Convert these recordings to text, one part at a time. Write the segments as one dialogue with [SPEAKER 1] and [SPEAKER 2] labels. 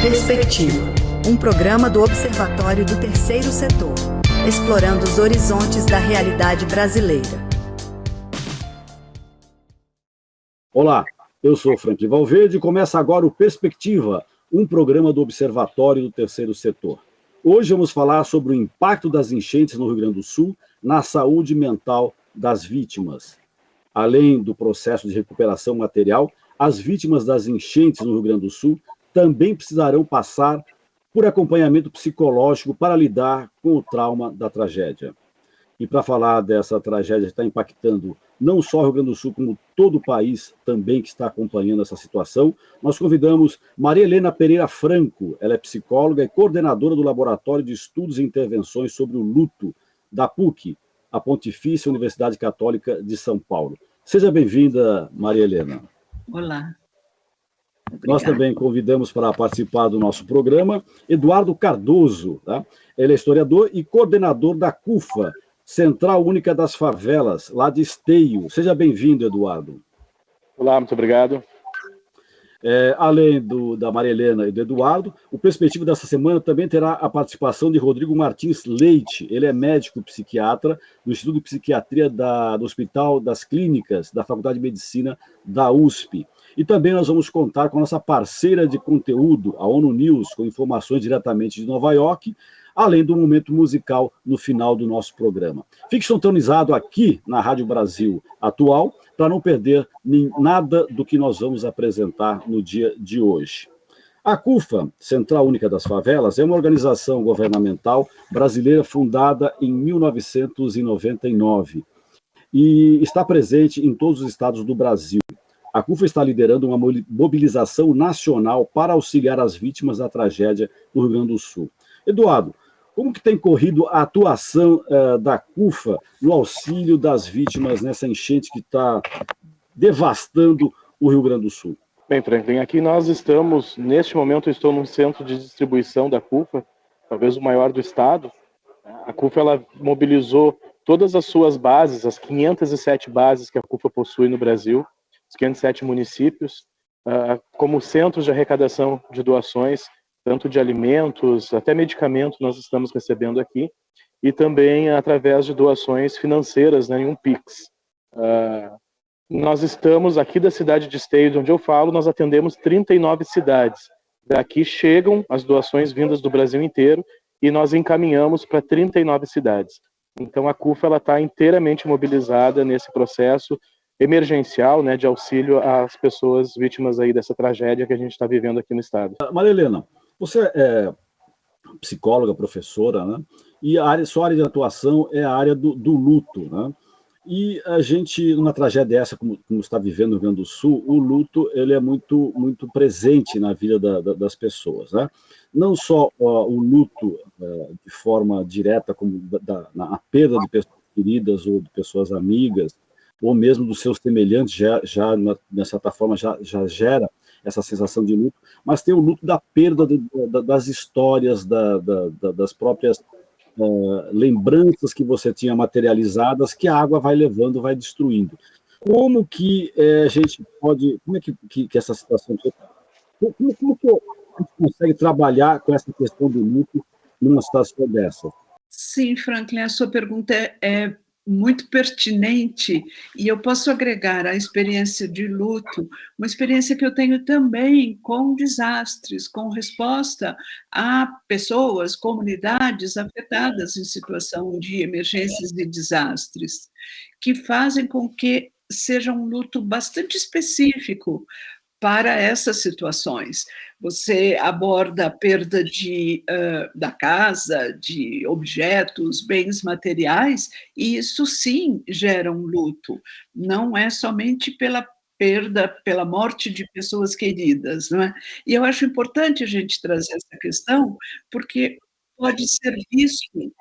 [SPEAKER 1] Perspectiva, um programa do Observatório do Terceiro Setor, explorando os horizontes da realidade brasileira.
[SPEAKER 2] Olá, eu sou Franklin Valverde e começa agora o Perspectiva, um programa do Observatório do Terceiro Setor. Hoje vamos falar sobre o impacto das enchentes no Rio Grande do Sul na saúde mental das vítimas. Além do processo de recuperação material, as vítimas das enchentes no Rio Grande do Sul também precisarão passar por acompanhamento psicológico para lidar com o trauma da tragédia. E para falar dessa tragédia que está impactando não só o Rio Grande do Sul, como todo o país também que está acompanhando essa situação, nós convidamos Maria Helena Pereira Franco. Ela é psicóloga e coordenadora do Laboratório de Estudos e Intervenções sobre o Luto da PUC, a Pontifícia Universidade Católica de São Paulo. Seja bem-vinda, Maria Helena.
[SPEAKER 3] Olá. Obrigada.
[SPEAKER 2] Nós também convidamos para participar do nosso programa Eduardo Cardoso. Tá? Ele é historiador e coordenador da CUFA, Central Única das Favelas, lá de Esteio. Seja bem-vindo, Eduardo.
[SPEAKER 4] Olá, muito obrigado.
[SPEAKER 2] Além da Maria Helena e do Eduardo, o Perspectiva dessa semana também terá a participação de Rodrigo Martins Leite. Ele é médico psiquiatra do Instituto de Psiquiatria do Hospital das Clínicas da Faculdade de Medicina da USP. E também nós vamos contar com a nossa parceira de conteúdo, a ONU News, com informações diretamente de Nova York, além do momento musical no final do nosso programa. Fique sintonizado aqui na Rádio Brasil Atual, para não perder nada do que nós vamos apresentar no dia de hoje. A CUFA, Central Única das Favelas, é uma organização governamental brasileira fundada em 1999 e está presente em todos os estados do Brasil. A CUFA está liderando uma mobilização nacional para auxiliar as vítimas da tragédia no Rio Grande do Sul. Eduardo, como que tem corrido a atuação da CUFA no auxílio das vítimas nessa enchente que está devastando o Rio Grande do Sul?
[SPEAKER 4] Bem, Franklin, aqui nós estamos, neste momento eu estou num centro de distribuição da CUFA, talvez o maior do estado. A CUFA ela mobilizou todas as suas bases, as 507 bases que a CUFA possui no Brasil, os 507 municípios, como centros de arrecadação de doações, tanto de alimentos, até medicamentos nós estamos recebendo aqui, e também através de doações financeiras, né, em um Pix. Nós estamos aqui da cidade de Esteio, de onde eu falo, nós atendemos 39 cidades. Daqui chegam as doações vindas do Brasil inteiro e nós encaminhamos para 39 cidades. Então a CUFA está inteiramente mobilizada nesse processo emergencial, né, de auxílio às pessoas vítimas aí dessa tragédia que a gente está vivendo aqui no estado.
[SPEAKER 2] Maria Helena, você é psicóloga, professora, né? E sua área de atuação é a área do luto, né? E a gente, numa tragédia dessa, como está vivendo no Rio Grande do Sul, o luto ele é muito, muito presente na vida das pessoas, né? Não só o luto de forma direta, como na perda de pessoas queridas ou de pessoas amigas, ou mesmo dos seus semelhantes, já de certa forma, já gera essa sensação de luto, mas tem o luto da perda das histórias, das próprias lembranças que você tinha materializadas, que a água vai levando, vai destruindo. Como que a gente pode, como é que essa situação, como que a gente consegue trabalhar com essa questão do luto numa situação dessa?
[SPEAKER 3] Sim, Franklin, a sua pergunta é muito pertinente, e eu posso agregar à experiência de luto, uma experiência que eu tenho também com desastres, com resposta a pessoas, comunidades afetadas em situação de emergências e desastres, que fazem com que seja um luto bastante específico para essas situações. Você aborda a perda da casa, de objetos, bens materiais, e isso sim gera um luto. Não é somente pela perda, pela morte de pessoas queridas, não é? E eu acho importante a gente trazer essa questão, porque pode ser visto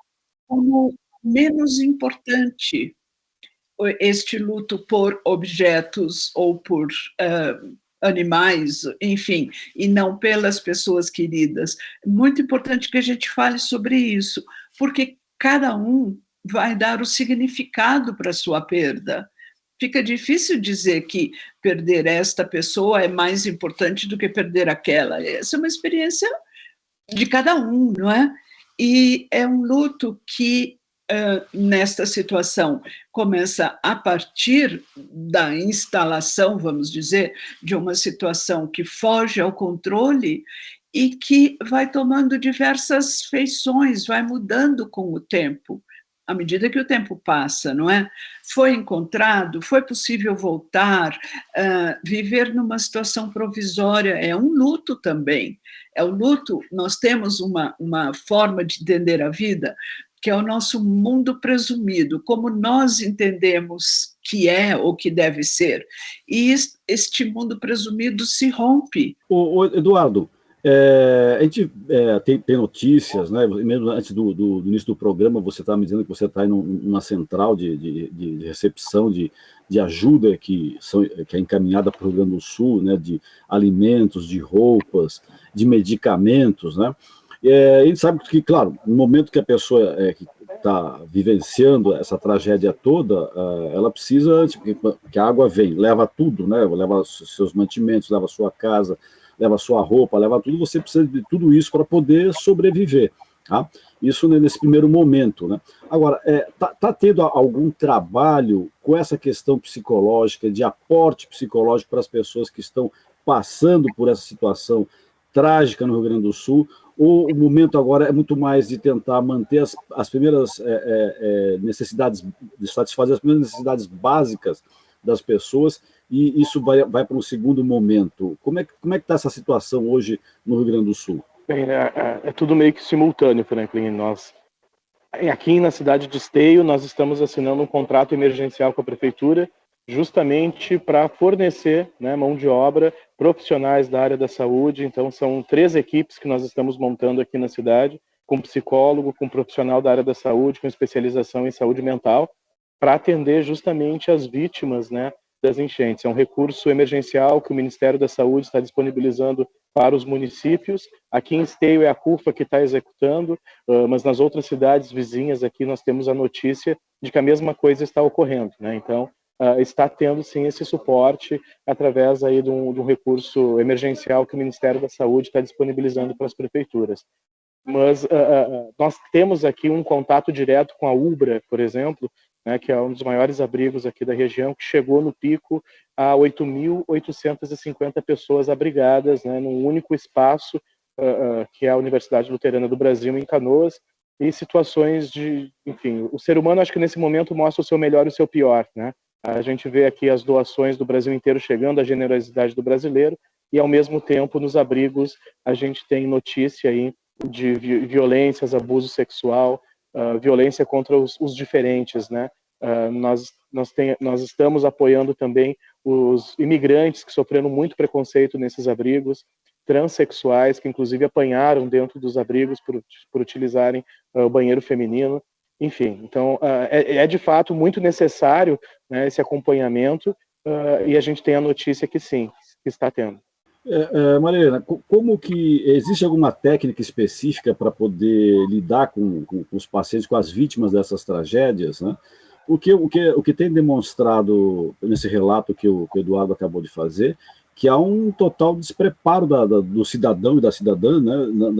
[SPEAKER 3] como menos importante este luto por objetos ou por animais, enfim, e não pelas pessoas queridas. É muito importante que a gente fale sobre isso, porque cada um vai dar o significado para a sua perda. fica difícil dizer que perder esta pessoa é mais importante do que perder aquela. Essa é uma experiência de cada um, não é? E é um luto que, nesta situação, começa a partir da instalação, vamos dizer, de uma situação que foge ao controle e que vai tomando diversas feições, vai mudando com o tempo, à medida que o tempo passa, não é? Foi encontrado, foi possível voltar, viver numa situação provisória, é um luto também. É o luto, nós temos uma forma de entender a vida, que é o nosso mundo presumido, como nós entendemos que é ou que deve ser. E este mundo presumido se rompe.
[SPEAKER 2] Eduardo, a gente tem notícias, né? Mesmo antes do início do programa, você estava me dizendo que você está em uma central de recepção de ajuda que é encaminhada para o Rio Grande do Sul, né? De alimentos, de roupas, de medicamentos, né? A gente sabe que, claro, no momento que a pessoa que está vivenciando essa tragédia toda, ela precisa, que a água vem, leva tudo, né? Leva seus mantimentos, leva sua casa, leva sua roupa, leva tudo, você precisa de tudo isso para poder sobreviver, tá? Isso nesse primeiro momento, né? Agora, tá tendo algum trabalho com essa questão psicológica, de aporte psicológico para as pessoas que estão passando por essa situação trágica no Rio Grande do Sul, ou o momento agora é muito mais de tentar manter as primeiras necessidades, de satisfazer as primeiras necessidades básicas das pessoas, e isso vai para um segundo momento? Como é que está essa situação hoje no Rio Grande do Sul?
[SPEAKER 4] Bem, é tudo meio que simultâneo, Franklin. Aqui na cidade de Esteio, nós estamos assinando um contrato emergencial com a prefeitura, justamente para fornecer, né, mão de obra, profissionais da área da saúde. Então, são 3 equipes que nós estamos montando aqui na cidade, com psicólogo, com profissional da área da saúde, com especialização em saúde mental, para atender justamente as vítimas, né, das enchentes. É um recurso emergencial que o Ministério da Saúde está disponibilizando para os municípios. Aqui em Esteio é a CUFA que está executando, mas nas outras cidades vizinhas aqui nós temos a notícia de que a mesma coisa está ocorrendo, né? Então, está tendo sim esse suporte através aí de um recurso emergencial que o Ministério da Saúde está disponibilizando para as prefeituras. Mas nós temos aqui um contato direto com a UBRA, por exemplo, né, que é um dos maiores abrigos aqui da região, que chegou no pico a 8.850 pessoas abrigadas, né, num único espaço, que é a Universidade Luterana do Brasil, em Canoas, e situações enfim, o ser humano, acho que nesse momento mostra o seu melhor e o seu pior, né? A gente vê aqui as doações do Brasil inteiro chegando, a generosidade do brasileiro, e ao mesmo tempo nos abrigos a gente tem notícia aí de violências, abuso sexual, violência contra os diferentes, né? Nós estamos apoiando também os imigrantes que sofreram muito preconceito nesses abrigos, transexuais que inclusive apanharam dentro dos abrigos por utilizarem o banheiro feminino. Enfim, então é de fato muito necessário, né, esse acompanhamento, e a gente tem a notícia que sim, que está tendo.
[SPEAKER 2] Marilena, como que existe alguma técnica específica para poder lidar com os pacientes, com as vítimas dessas tragédias, né? O que tem demonstrado nesse relato que o Eduardo acabou de fazer, que há um total despreparo do cidadão e da cidadã, né,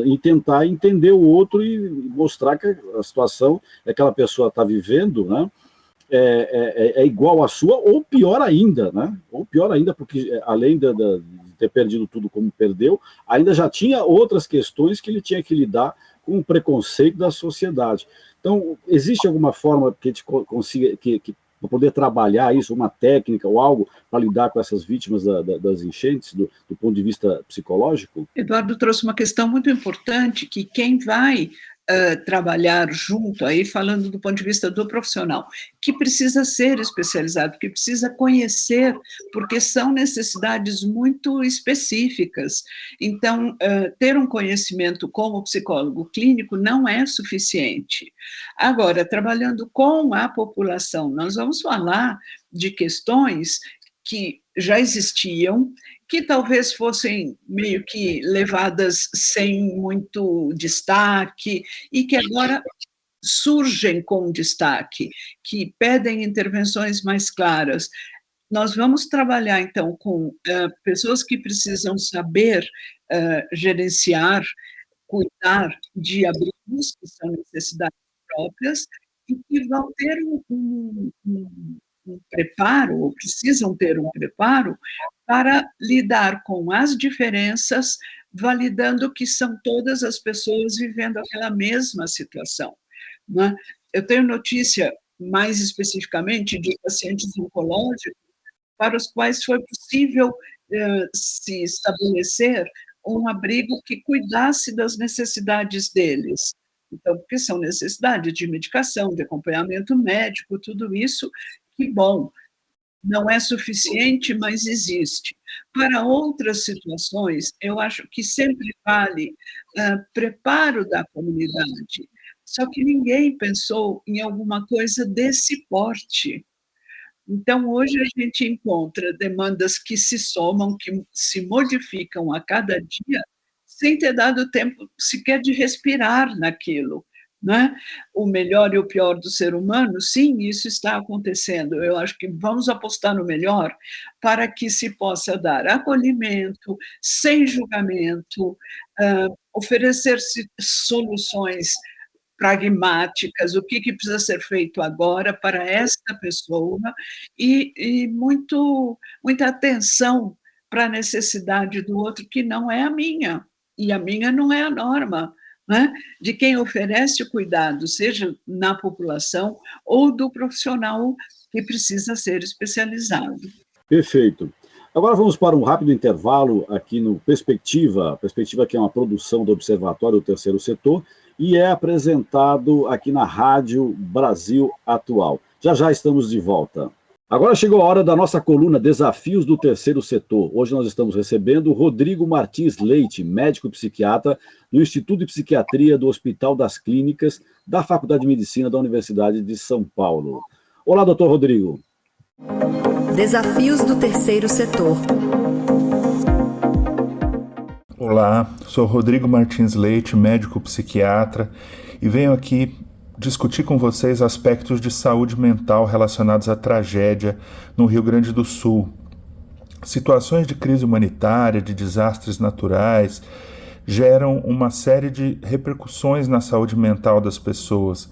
[SPEAKER 2] em tentar entender o outro e mostrar que a situação que aquela pessoa está vivendo, né, é igual à sua, ou pior ainda, né? Ou pior ainda, porque além de ter perdido tudo como perdeu, ainda já tinha outras questões que ele tinha que lidar com o preconceito da sociedade. Então, existe alguma forma que a gente consiga, para poder trabalhar isso, uma técnica ou algo para lidar com essas vítimas das enchentes, do ponto de vista psicológico?
[SPEAKER 3] Eduardo trouxe uma questão muito importante, que quem vai trabalhar junto, aí falando do ponto de vista do profissional, que precisa ser especializado, que precisa conhecer, porque são necessidades muito específicas. Então, ter um conhecimento como psicólogo clínico não é suficiente. Agora, trabalhando com a população, nós vamos falar de questões que já existiam, que talvez fossem meio que levadas sem muito destaque, e que agora surgem com destaque, que pedem intervenções mais claras. nós vamos trabalhar, então, com pessoas que precisam saber gerenciar, cuidar de abrigos, que são necessidades próprias, e que vão ter um preparo, ou precisam ter um preparo, para lidar com as diferenças, validando que são todas as pessoas vivendo aquela mesma situação, né? Eu tenho notícia, mais especificamente, de pacientes oncológicos para os quais foi possível se estabelecer um abrigo que cuidasse das necessidades deles. Então, porque são necessidades de medicação, de acompanhamento médico, tudo isso, que bom, não é suficiente, mas existe. Para outras situações, eu acho que sempre vale preparo da comunidade, só que ninguém pensou em alguma coisa desse porte. Então, hoje a gente encontra demandas que se somam, que se modificam a cada dia, sem ter dado tempo sequer de respirar naquilo, né? O melhor e o pior do ser humano, sim, isso está acontecendo. Eu acho que vamos apostar no melhor para que se possa dar acolhimento, sem julgamento, oferecer soluções pragmáticas, o que precisa ser feito agora para esta pessoa, e muita atenção para a necessidade do outro, que não é a minha, e a minha não é a norma, né? De quem oferece o cuidado, seja na população ou do profissional que precisa ser especializado.
[SPEAKER 2] Perfeito. Agora vamos para um rápido intervalo aqui no Perspectiva, Perspectiva que é uma produção do Observatório do Terceiro Setor, e é apresentado aqui na Rádio Brasil Atual. Já já estamos de volta. Agora chegou a hora da nossa coluna Desafios do Terceiro Setor. Hoje nós estamos recebendo Rodrigo Martins Leite, médico psiquiatra do Instituto de Psiquiatria do Hospital das Clínicas da Faculdade de Medicina da Universidade de São Paulo. Olá, doutor Rodrigo.
[SPEAKER 1] Desafios do Terceiro Setor.
[SPEAKER 5] Olá, sou Rodrigo Martins Leite, médico psiquiatra, e venho aqui discutir com vocês aspectos de saúde mental relacionados à tragédia no Rio Grande do Sul. Situações de crise humanitária, de desastres naturais, geram uma série de repercussões na saúde mental das pessoas.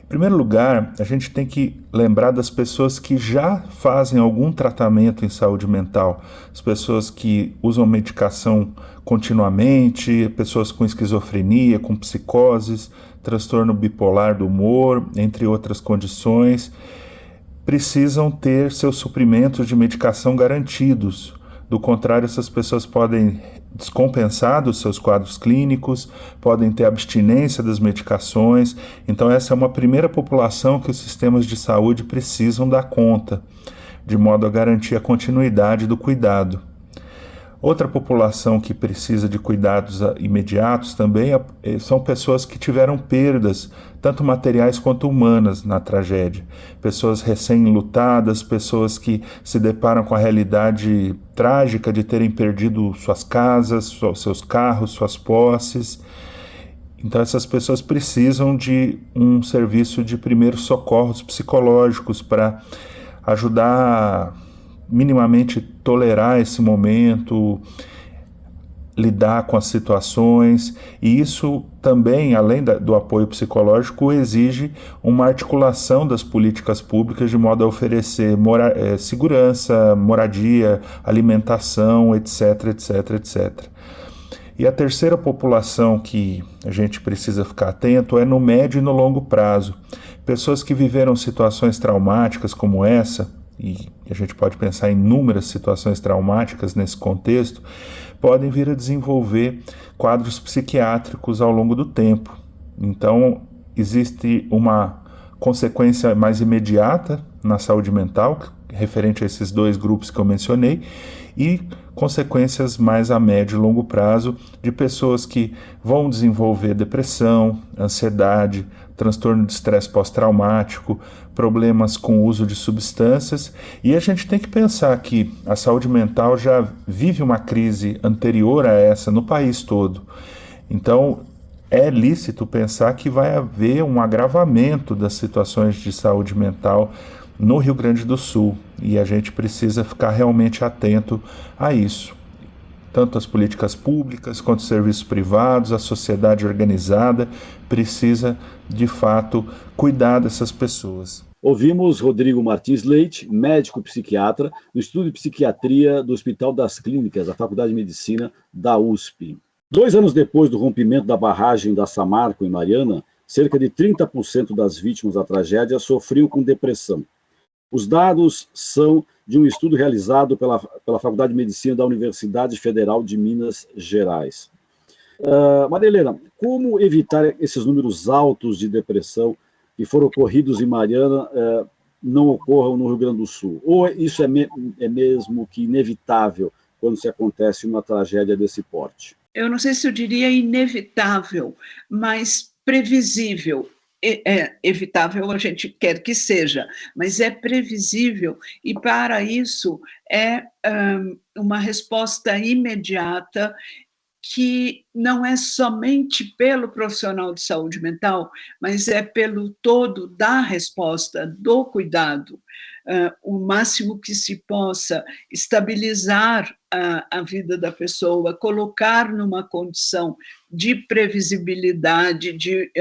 [SPEAKER 5] Em primeiro lugar, a gente tem que lembrar das pessoas que já fazem algum tratamento em saúde mental, as pessoas que usam medicação continuamente, pessoas com esquizofrenia, com psicoses, transtorno bipolar do humor, entre outras condições, precisam ter seus suprimentos de medicação garantidos. Do contrário, essas pessoas podem descompensar dos seus quadros clínicos, podem ter abstinência das medicações. Então essa é uma primeira população que os sistemas de saúde precisam dar conta, de modo a garantir a continuidade do cuidado. Outra população que precisa de cuidados imediatos também são pessoas que tiveram perdas, tanto materiais quanto humanas, na tragédia. Pessoas recém-enlutadas, pessoas que se deparam com a realidade trágica de terem perdido suas casas, seus carros, suas posses. Então essas pessoas precisam de um serviço de primeiros socorros psicológicos para ajudar a minimamente tolerar esse momento, lidar com as situações, e isso também, além do apoio psicológico, exige uma articulação das políticas públicas de modo a oferecer segurança, moradia, alimentação, etc, etc, etc. E a terceira população que a gente precisa ficar atento é no médio e no longo prazo. Pessoas que viveram situações traumáticas como essa, e a gente pode pensar em inúmeras situações traumáticas nesse contexto, podem vir a desenvolver quadros psiquiátricos ao longo do tempo. Então, existe uma consequência mais imediata na saúde mental, referente a esses dois grupos que eu mencionei, e consequências mais a médio e longo prazo de pessoas que vão desenvolver depressão, ansiedade, transtorno de estresse pós-traumático, problemas com o uso de substâncias, e a gente tem que pensar que a saúde mental já vive uma crise anterior a essa no país todo. Então, é lícito pensar que vai haver um agravamento das situações de saúde mental no Rio Grande do Sul, e a gente precisa ficar realmente atento a isso. Tanto as políticas públicas quanto os serviços privados, a sociedade organizada precisa, de fato, cuidar dessas pessoas.
[SPEAKER 2] Ouvimos Rodrigo Martins Leite, médico psiquiatra, no Instituto de Psiquiatria do Hospital das Clínicas, da Faculdade de Medicina da USP. 2 anos depois do rompimento da barragem da Samarco, em Mariana, cerca de 30% das vítimas da tragédia sofriam com depressão. Os dados são de um estudo realizado pela Faculdade de Medicina da Universidade Federal de Minas Gerais. Maria Helena, como evitar esses números altos de depressão que foram ocorridos em Mariana não ocorram no Rio Grande do Sul? Ou isso é mesmo que inevitável quando se acontece uma tragédia desse porte?
[SPEAKER 3] Eu não sei se eu diria inevitável, mas previsível. É evitável, a gente quer que seja, mas é previsível, e para isso é uma resposta imediata, que não é somente pelo profissional de saúde mental, mas é pelo todo da resposta, do cuidado, o máximo que se possa estabilizar a vida da pessoa, colocar numa condição de previsibilidade, de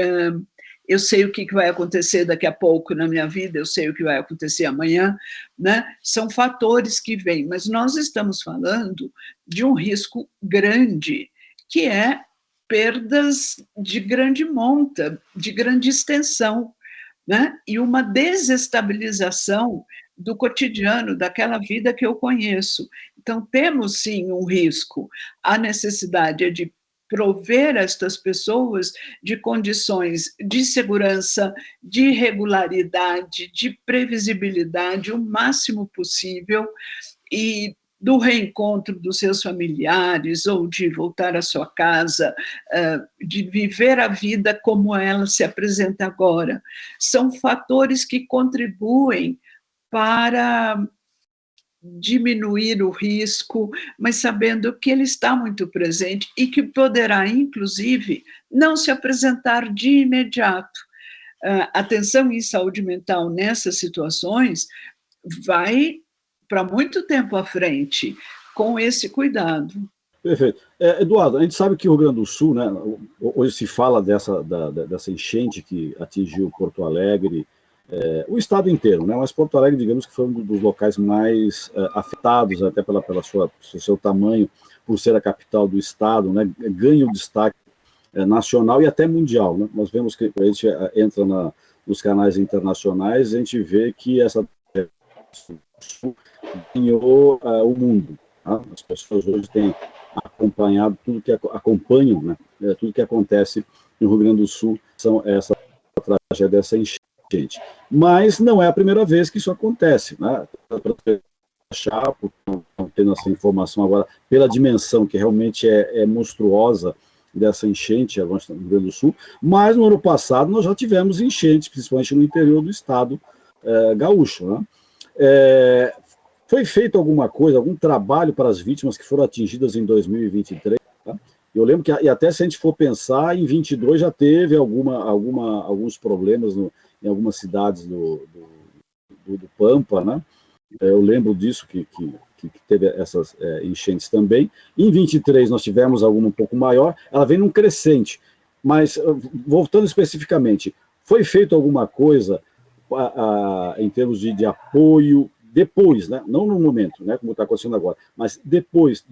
[SPEAKER 3] eu sei o que vai acontecer daqui a pouco na minha vida, eu sei o que vai acontecer amanhã, né? São fatores que vêm, mas nós estamos falando de um risco grande, que é perdas de grande monta, de grande extensão, né? E uma desestabilização do cotidiano, daquela vida que eu conheço. Então, temos sim um risco. A necessidade é de prover estas pessoas de condições de segurança, de regularidade, de previsibilidade o máximo possível, e do reencontro dos seus familiares, ou de voltar à sua casa, de viver a vida como ela se apresenta agora. São fatores que contribuem para diminuir o risco, mas sabendo que ele está muito presente e que poderá, inclusive, não se apresentar de imediato. Atenção em saúde mental nessas situações vai para muito tempo à frente, com esse cuidado.
[SPEAKER 2] Perfeito. Eduardo, a gente sabe que o Rio Grande do Sul, né, hoje se fala dessa enchente que atingiu Porto Alegre, o estado inteiro, né? Mas Porto Alegre, digamos que foi um dos locais mais afetados, até pelo seu tamanho, por ser a capital do estado, né? Ganha o destaque nacional e até mundial, né? Nós vemos que a gente entra nos canais internacionais, a gente vê que essa ganhou o mundo. Tá? As pessoas hoje têm acompanhado tudo que acompanham, né? Tudo que acontece no Rio Grande do Sul, são essa tragédia dessa enchente. Mas não é a primeira vez que isso acontece, né? Não tendo essa informação agora, pela dimensão que realmente é monstruosa dessa enchente no Rio Grande do Sul, mas no ano passado nós já tivemos enchentes, principalmente no interior do estado gaúcho, né? Foi feito alguma coisa, algum trabalho para as vítimas que foram atingidas em 2023? Tá? Eu lembro que, e até se a gente for pensar, em 2022 já teve alguns problemas em algumas cidades do Pampa, né? Eu lembro disso, que teve essas enchentes também. Em 23 nós tivemos alguma um pouco maior, ela vem num crescente. Mas, voltando especificamente, foi feito alguma coisa em termos de apoio, depois, né? Não no momento, né, como está acontecendo agora, mas depois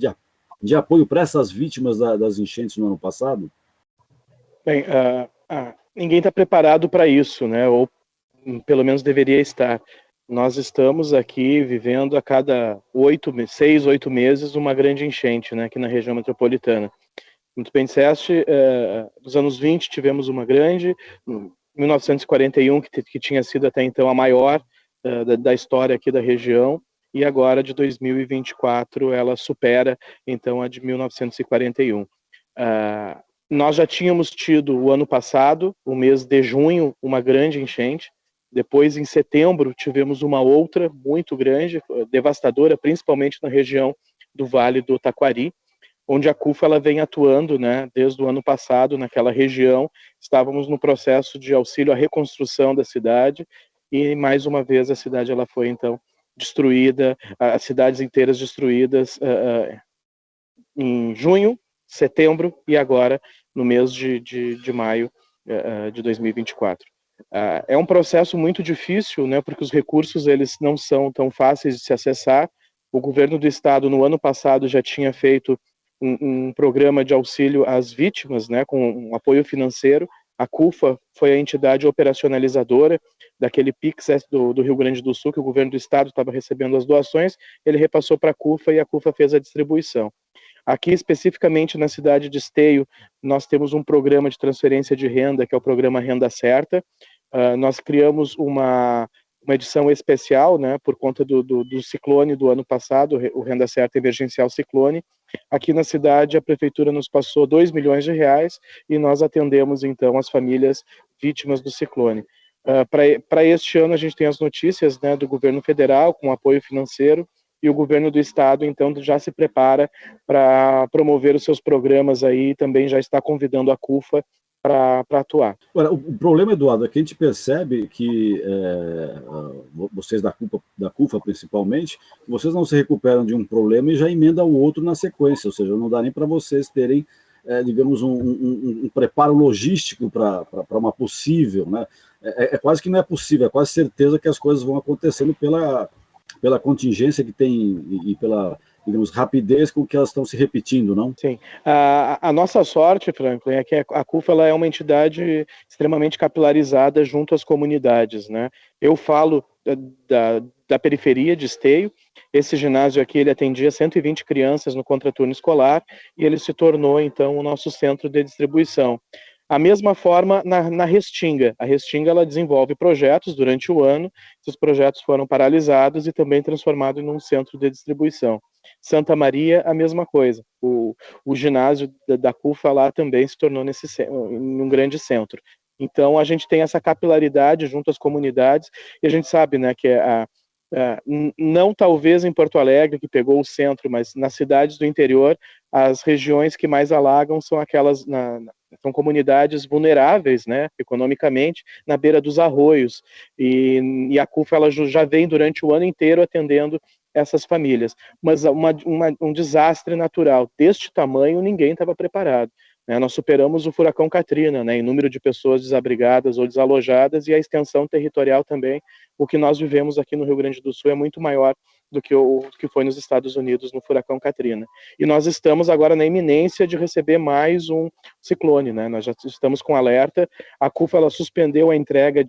[SPEAKER 2] de apoio para essas vítimas das enchentes no ano passado?
[SPEAKER 4] Bem, ninguém está preparado para isso, né? Ou pelo menos deveria estar. Nós estamos aqui vivendo a cada 6, 8 meses uma grande enchente, né, aqui na região metropolitana. Muito bem disseste, nos anos 20 tivemos uma grande, em 1941, que tinha sido até então a maior da história aqui da região, e agora de 2024 ela supera então a de 1941. Nós já tínhamos tido o ano passado, o mês de junho, uma grande enchente. Depois, em setembro, tivemos uma outra muito grande, devastadora, principalmente na região do Vale do Taquari, onde a CUFA ela vem atuando, né, desde o ano passado naquela região. Estávamos no processo de auxílio à reconstrução da cidade e mais uma vez a cidade ela foi então destruída, as cidades inteiras destruídas em junho, setembro e agora no mês de maio de 2024. É um processo muito difícil, né, porque os recursos eles não são tão fáceis de se acessar. O governo do estado no ano passado já tinha feito um programa de auxílio às vítimas, né, com um apoio financeiro. A CUFA foi a entidade operacionalizadora daquele PIX do Rio Grande do Sul, que o governo do estado estava recebendo as doações, ele repassou para a CUFA e a CUFA fez a distribuição. Aqui, especificamente na cidade de Esteio, nós temos um programa de transferência de renda, que é o programa Renda Certa. Nós criamos uma edição especial, né, por conta do ciclone do ano passado, o Renda Certa Emergencial Ciclone. Aqui na cidade, a prefeitura nos passou 2 milhões de reais e nós atendemos, então, as famílias vítimas do ciclone. Para este ano, a gente tem as notícias, né, do governo federal, com apoio financeiro, e o governo do estado, então, já se prepara para promover os seus programas aí, também já está convidando a CUFA para atuar.
[SPEAKER 2] Agora, o problema, Eduardo, é que a gente percebe que vocês da CUFA principalmente, vocês não se recuperam de um problema e já emendam o outro na sequência, ou seja, não dá nem para vocês terem, digamos, um preparo logístico para uma possível, né? É quase que não é possível, é quase certeza que as coisas vão acontecendo pela contingência que tem e pela, digamos, rapidez com que elas estão se repetindo, não?
[SPEAKER 4] Sim. A nossa sorte, Franklin, é que a CUFA ela é uma entidade extremamente capilarizada junto às comunidades, né? Eu falo da periferia de Esteio. Esse ginásio aqui, ele atendia 120 crianças no contraturno escolar e ele se tornou, então, o nosso centro de distribuição. A mesma forma na Restinga. A Restinga ela desenvolve projetos durante o ano, esses projetos foram paralisados e também transformados em um centro de distribuição. Santa Maria, a mesma coisa. O ginásio da CUFA lá também se tornou um grande centro. Então, a gente tem essa capilaridade junto às comunidades e a gente sabe, né, que não talvez em Porto Alegre, que pegou o centro, mas nas cidades do interior, as regiões que mais alagam são aquelas, são comunidades vulneráveis, né, economicamente, na beira dos arroios, e a CUFA ela já vem durante o ano inteiro atendendo essas famílias, mas um desastre natural deste tamanho ninguém estava preparado. Nós superamos o furacão Katrina, né, em número de pessoas desabrigadas ou desalojadas, e a extensão territorial também. O que nós vivemos aqui no Rio Grande do Sul é muito maior do que o que foi nos Estados Unidos no furacão Katrina. E nós estamos agora na iminência de receber mais um ciclone, né? Nós já estamos com alerta. A CUFA ela suspendeu a entrega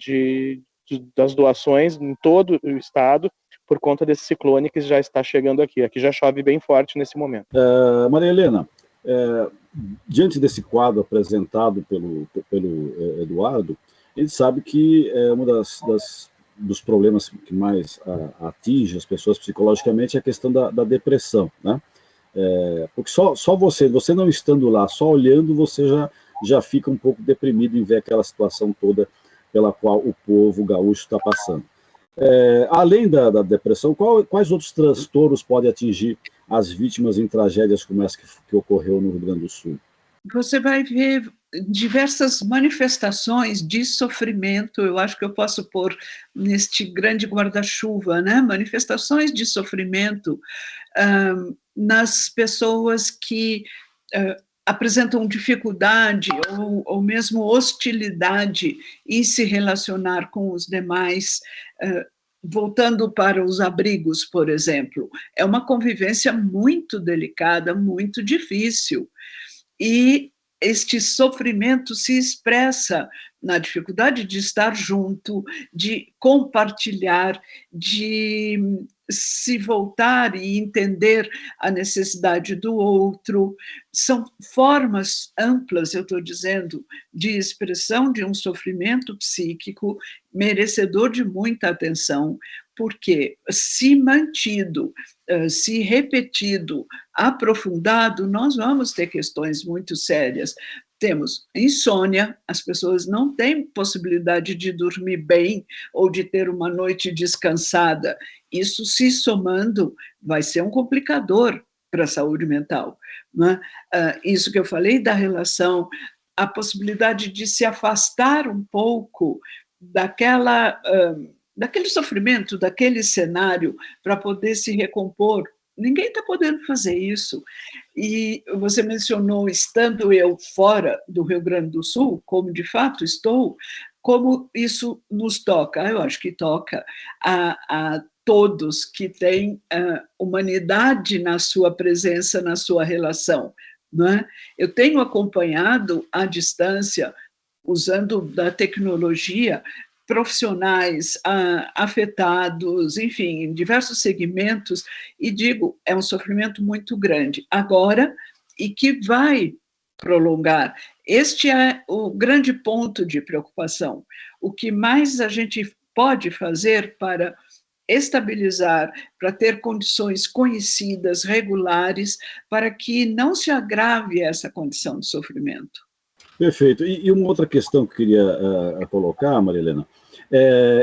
[SPEAKER 4] das doações em todo o estado por conta desse ciclone que já está chegando aqui. Aqui já chove bem forte nesse momento.
[SPEAKER 2] Maria Helena, diante desse quadro apresentado pelo Eduardo, a gente sabe que um dos problemas que mais atinge as pessoas psicologicamente é a questão da depressão, né? Porque só você não estando lá, só olhando, você já fica um pouco deprimido em ver aquela situação toda pela qual o povo gaúcho está passando. Além da depressão, quais outros transtornos podem atingir as vítimas em tragédias como essa que ocorreu no Rio Grande do Sul?
[SPEAKER 3] Você vai ver diversas manifestações de sofrimento, eu acho que eu posso pôr neste grande guarda-chuva, né? Manifestações de sofrimento nas pessoas que apresentam dificuldade ou mesmo hostilidade em se relacionar com os demais. Voltando para os abrigos, por exemplo, é uma convivência muito delicada, muito difícil. E este sofrimento se expressa na dificuldade de estar junto, de compartilhar, de se voltar e entender a necessidade do outro. São formas amplas, eu estou dizendo, de expressão de um sofrimento psíquico merecedor de muita atenção, porque se mantido, se repetido, aprofundado, nós vamos ter questões muito sérias. Temos insônia, as pessoas não têm possibilidade de dormir bem ou de ter uma noite descansada. Isso se somando vai ser um complicador para a saúde mental, né? Isso que eu falei da relação, a possibilidade de se afastar um pouco daquela daquele sofrimento, daquele cenário, para poder se recompor. Ninguém está podendo fazer isso. E você mencionou, estando eu fora do Rio Grande do Sul, como de fato estou, como isso nos toca. Eu acho que toca a todos que têm humanidade na sua presença, na sua relação. Não é? Eu tenho acompanhado à distância, usando da tecnologia, profissionais afetados, enfim, em diversos segmentos, e digo, é um sofrimento muito grande agora e que vai prolongar. Este é o grande ponto de preocupação. O que mais a gente pode fazer para estabilizar, para ter condições conhecidas, regulares, para que não se agrave essa condição de sofrimento.
[SPEAKER 2] Perfeito. E uma outra questão que eu queria colocar, Maria Helena,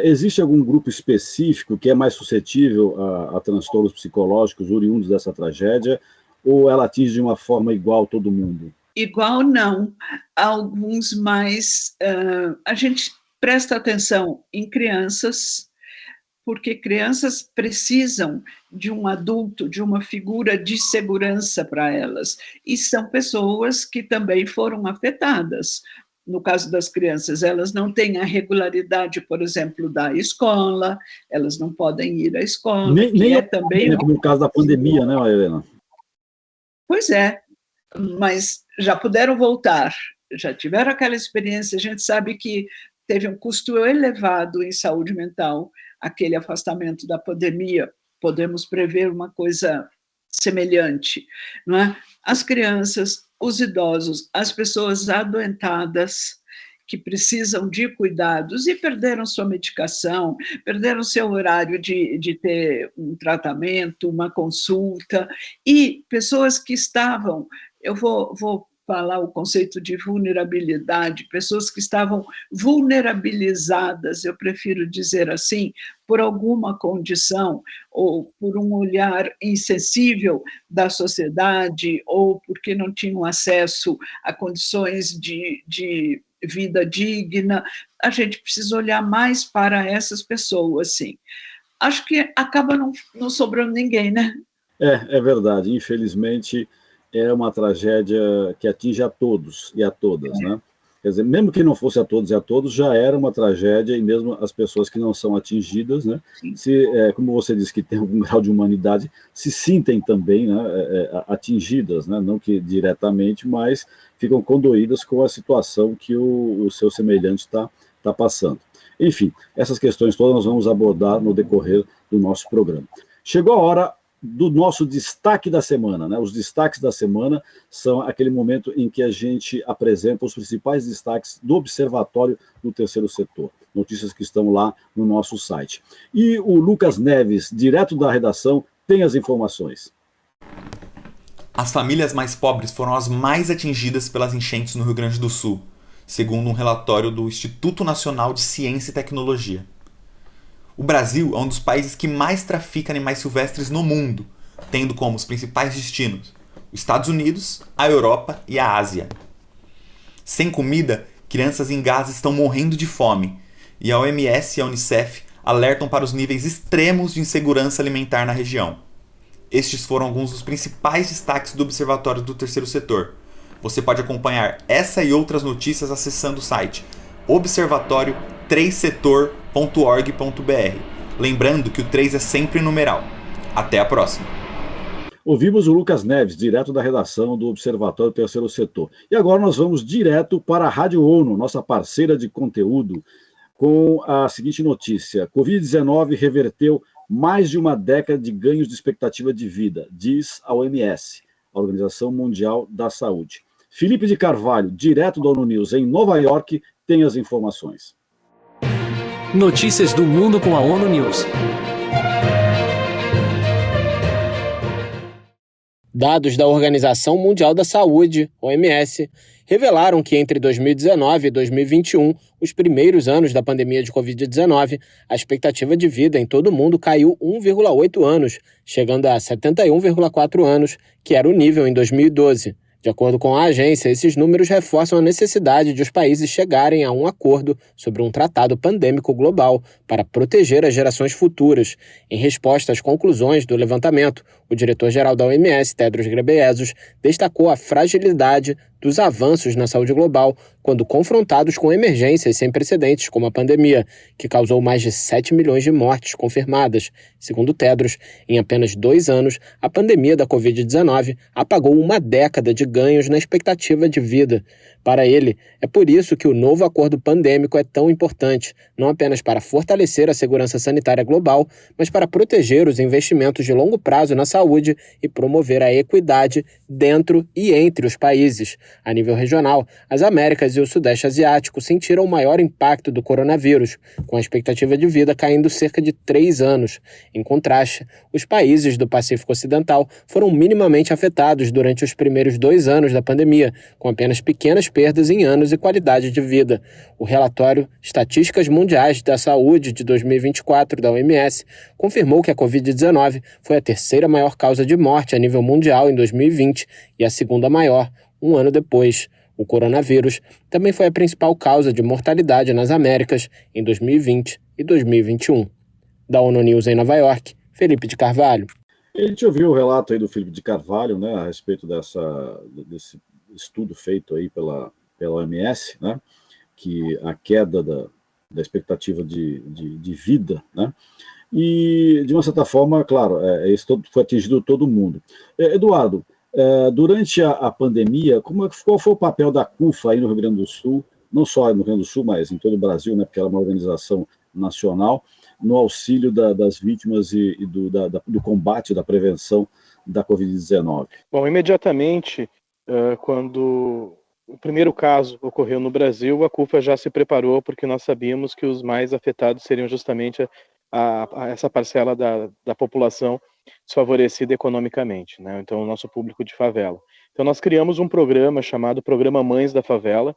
[SPEAKER 2] existe algum grupo específico que é mais suscetível a transtornos psicológicos oriundos dessa tragédia, ou ela atinge de uma forma igual todo mundo?
[SPEAKER 3] Igual não. Alguns mais... a gente presta atenção em crianças, porque crianças precisam de um adulto, de uma figura de segurança para elas, e são pessoas que também foram afetadas. No caso das crianças, elas não têm a regularidade, por exemplo, da escola, elas não podem ir à escola,
[SPEAKER 2] Nem
[SPEAKER 3] também...
[SPEAKER 2] como no caso da pandemia, né, Helena?
[SPEAKER 3] Pois é, mas já puderam voltar, já tiveram aquela experiência, a gente sabe que teve um custo elevado em saúde mental, aquele afastamento da pandemia, podemos prever uma coisa semelhante, não é? As crianças, os idosos, as pessoas adoentadas, que precisam de cuidados e perderam sua medicação, perderam seu horário de ter um tratamento, uma consulta, e pessoas que estavam, eu vou falar o conceito de vulnerabilidade, pessoas que estavam vulnerabilizadas, eu prefiro dizer assim, por alguma condição, ou por um olhar insensível da sociedade, ou porque não tinham acesso a condições de vida digna, a gente precisa olhar mais para essas pessoas, sim. Acho que acaba não sobrando ninguém, né?
[SPEAKER 2] É verdade, infelizmente é uma tragédia que atinge a todos e a todas, né? Quer dizer, mesmo que não fosse a todos e a todos, já era uma tragédia, e mesmo as pessoas que não são atingidas, né? Como você disse, que tem algum grau de humanidade, se sentem também, né, atingidas, né? Não que diretamente, mas ficam condoídas com a situação que o seu semelhante está passando. Enfim, essas questões todas nós vamos abordar no decorrer do nosso programa. Chegou a hora do nosso destaque da semana, né? Os destaques da semana são aquele momento em que a gente apresenta os principais destaques do Observatório do Terceiro Setor, notícias que estão lá no nosso site. E o Lucas Neves, direto da redação, tem as informações.
[SPEAKER 6] As famílias mais pobres foram as mais atingidas pelas enchentes no Rio Grande do Sul, segundo um relatório do Instituto Nacional de Ciência e Tecnologia. O Brasil é um dos países que mais trafica animais silvestres no mundo, tendo como os principais destinos os Estados Unidos, a Europa e a Ásia. Sem comida, crianças em Gaza estão morrendo de fome, e a OMS e a Unicef alertam para os níveis extremos de insegurança alimentar na região. Estes foram alguns dos principais destaques do Observatório do Terceiro Setor. Você pode acompanhar essa e outras notícias acessando o site observatório3setor.org.br. Lembrando que o 3 é sempre numeral. Até a próxima.
[SPEAKER 2] Ouvimos o Lucas Neves, direto da redação do Observatório Terceiro Setor. E agora nós vamos direto para a Rádio ONU, nossa parceira de conteúdo, com a seguinte notícia: Covid-19 reverteu mais de uma década de ganhos de expectativa de vida, diz a OMS, a Organização Mundial da Saúde. Felipe de Carvalho, direto da ONU News em Nova York, tem as informações.
[SPEAKER 7] Notícias do mundo com a ONU News. Dados da Organização Mundial da Saúde, OMS, revelaram que entre 2019 e 2021, os primeiros anos da pandemia de Covid-19, a expectativa de vida em todo o mundo caiu 1,8 anos, chegando a 71,4 anos, que era o nível em 2012. De acordo com a agência, esses números reforçam a necessidade de os países chegarem a um acordo sobre um tratado pandêmico global para proteger as gerações futuras. Em resposta às conclusões do levantamento, o diretor-geral da OMS, Tedros Ghebreyesus, destacou a fragilidade dos avanços na saúde global quando confrontados com emergências sem precedentes, como a pandemia, que causou mais de 7 milhões de mortes confirmadas. Segundo Tedros, em apenas 2 anos, a pandemia da Covid-19 apagou uma década de ganhos na expectativa de vida. Para ele, é por isso que o novo acordo pandêmico é tão importante, não apenas para fortalecer a segurança sanitária global, mas para proteger os investimentos de longo prazo na saúde e promover a equidade dentro e entre os países. A nível regional, as Américas e o Sudeste Asiático sentiram o maior impacto do coronavírus, com a expectativa de vida caindo cerca de 3 anos. Em contraste, os países do Pacífico Ocidental foram minimamente afetados durante os primeiros 2 anos da pandemia, com apenas pequenas perdas em anos e qualidade de vida. O relatório Estatísticas Mundiais da Saúde de 2024 da OMS confirmou que a Covid-19 foi a terceira maior causa de morte a nível mundial em 2020 e a segunda maior, um ano depois. O coronavírus também foi a principal causa de mortalidade nas Américas em 2020 e 2021. Da ONU News em Nova York, Felipe de Carvalho.
[SPEAKER 2] A gente ouviu o relato aí do Felipe de Carvalho, né, a respeito desse estudo feito aí pela OMS, né, que a queda da expectativa de vida, né, e de uma certa forma, claro, isso foi atingido todo mundo. Eduardo, durante a pandemia, qual foi o papel da CUFA aí no Rio Grande do Sul, não só no Rio Grande do Sul, mas em todo o Brasil, né, porque ela é uma organização nacional, no auxílio das vítimas e do combate, da prevenção da Covid-19?
[SPEAKER 4] Bom, imediatamente, quando o primeiro caso ocorreu no Brasil, a CUFA já se preparou, porque nós sabíamos que os mais afetados seriam justamente essa parcela da população desfavorecida economicamente, né? Então, o nosso público de favela. Então, nós criamos um programa chamado Programa Mães da Favela,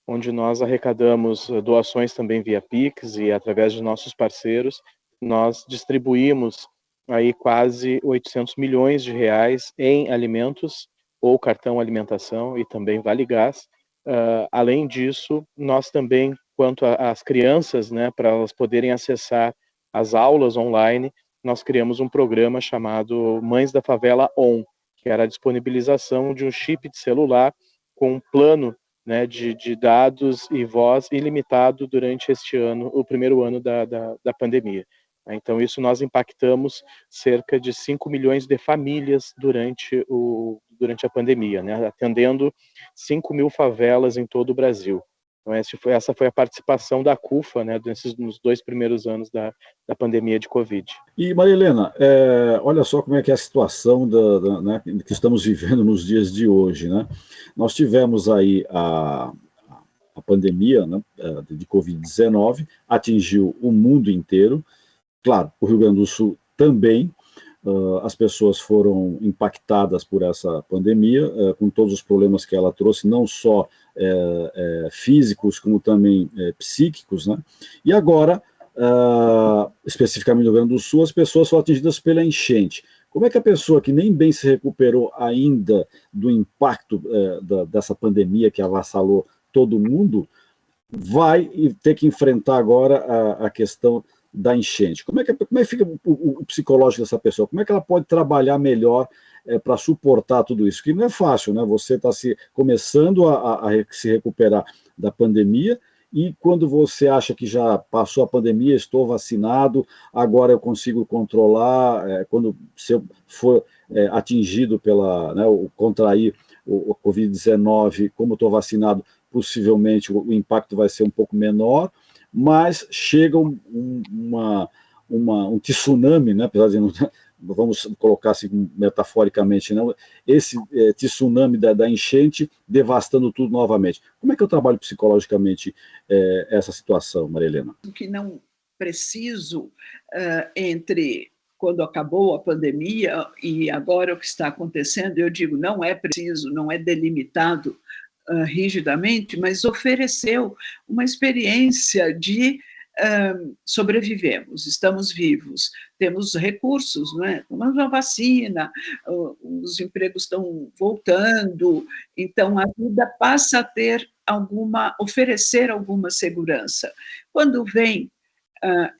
[SPEAKER 4] onde nós arrecadamos doações também via Pix e através de nossos parceiros, nós distribuímos aí quase 800 milhões de reais em alimentos ou cartão alimentação e também Vale Gás. Além disso, nós também, quanto às crianças, né, para elas poderem acessar as aulas online, nós criamos um programa chamado Mães da Favela On, que era a disponibilização de um chip de celular com um plano, né, de dados e voz ilimitado durante este ano, o primeiro ano da pandemia. Então, isso nós impactamos cerca de 5 milhões de famílias durante a pandemia, né, atendendo 5 mil favelas em todo o Brasil. Então, essa foi a participação da CUFA, né, nos 2 primeiros anos da pandemia de Covid.
[SPEAKER 2] E, Maria Helena, olha só como é que é a situação né, que estamos vivendo nos dias de hoje, né? Nós tivemos aí a pandemia, né, de Covid-19, atingiu o mundo inteiro, claro, o Rio Grande do Sul também. As pessoas foram impactadas por essa pandemia, com todos os problemas que ela trouxe, não só físicos, como também psíquicos, né? E agora, especificamente no Rio Grande do Sul, as pessoas foram atingidas pela enchente. Como é que a pessoa que nem bem se recuperou ainda do impacto dessa pandemia que avassalou todo mundo, vai ter que enfrentar agora a questão da enchente? Como é que fica o psicológico dessa pessoa? Como é que ela pode trabalhar melhor para suportar tudo isso? Que não é fácil, né? Você está começando a se recuperar da pandemia, e quando você acha que já passou a pandemia, estou vacinado, agora eu consigo controlar, quando você for atingido contrair o Covid-19, como estou vacinado, possivelmente o impacto vai ser um pouco menor, mas chega um tsunami, né, apesar de não, vamos colocar assim metaforicamente, né, esse tsunami da enchente devastando tudo novamente. Como é que eu trabalho psicologicamente essa situação, Maria Helena?
[SPEAKER 3] O que não preciso entre quando acabou a pandemia e agora o que está acontecendo, eu digo, não é preciso, não é delimitado rigidamente, mas ofereceu uma experiência de sobrevivemos, estamos vivos, temos recursos, não é? Tomamos uma vacina, os empregos estão voltando, então a vida passa a ter oferecer alguma segurança. Quando vem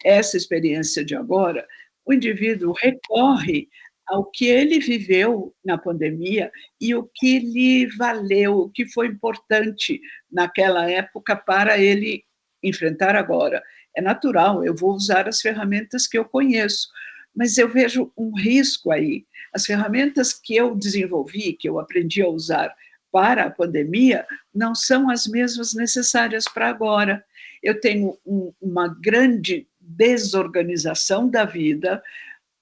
[SPEAKER 3] essa experiência de agora, o indivíduo recorre ao que ele viveu na pandemia e o que lhe valeu, o que foi importante naquela época para ele enfrentar agora. É natural, eu vou usar as ferramentas que eu conheço, mas eu vejo um risco aí. As ferramentas que eu desenvolvi, que eu aprendi a usar para a pandemia, não são as mesmas necessárias para agora. Eu tenho uma grande desorganização da vida,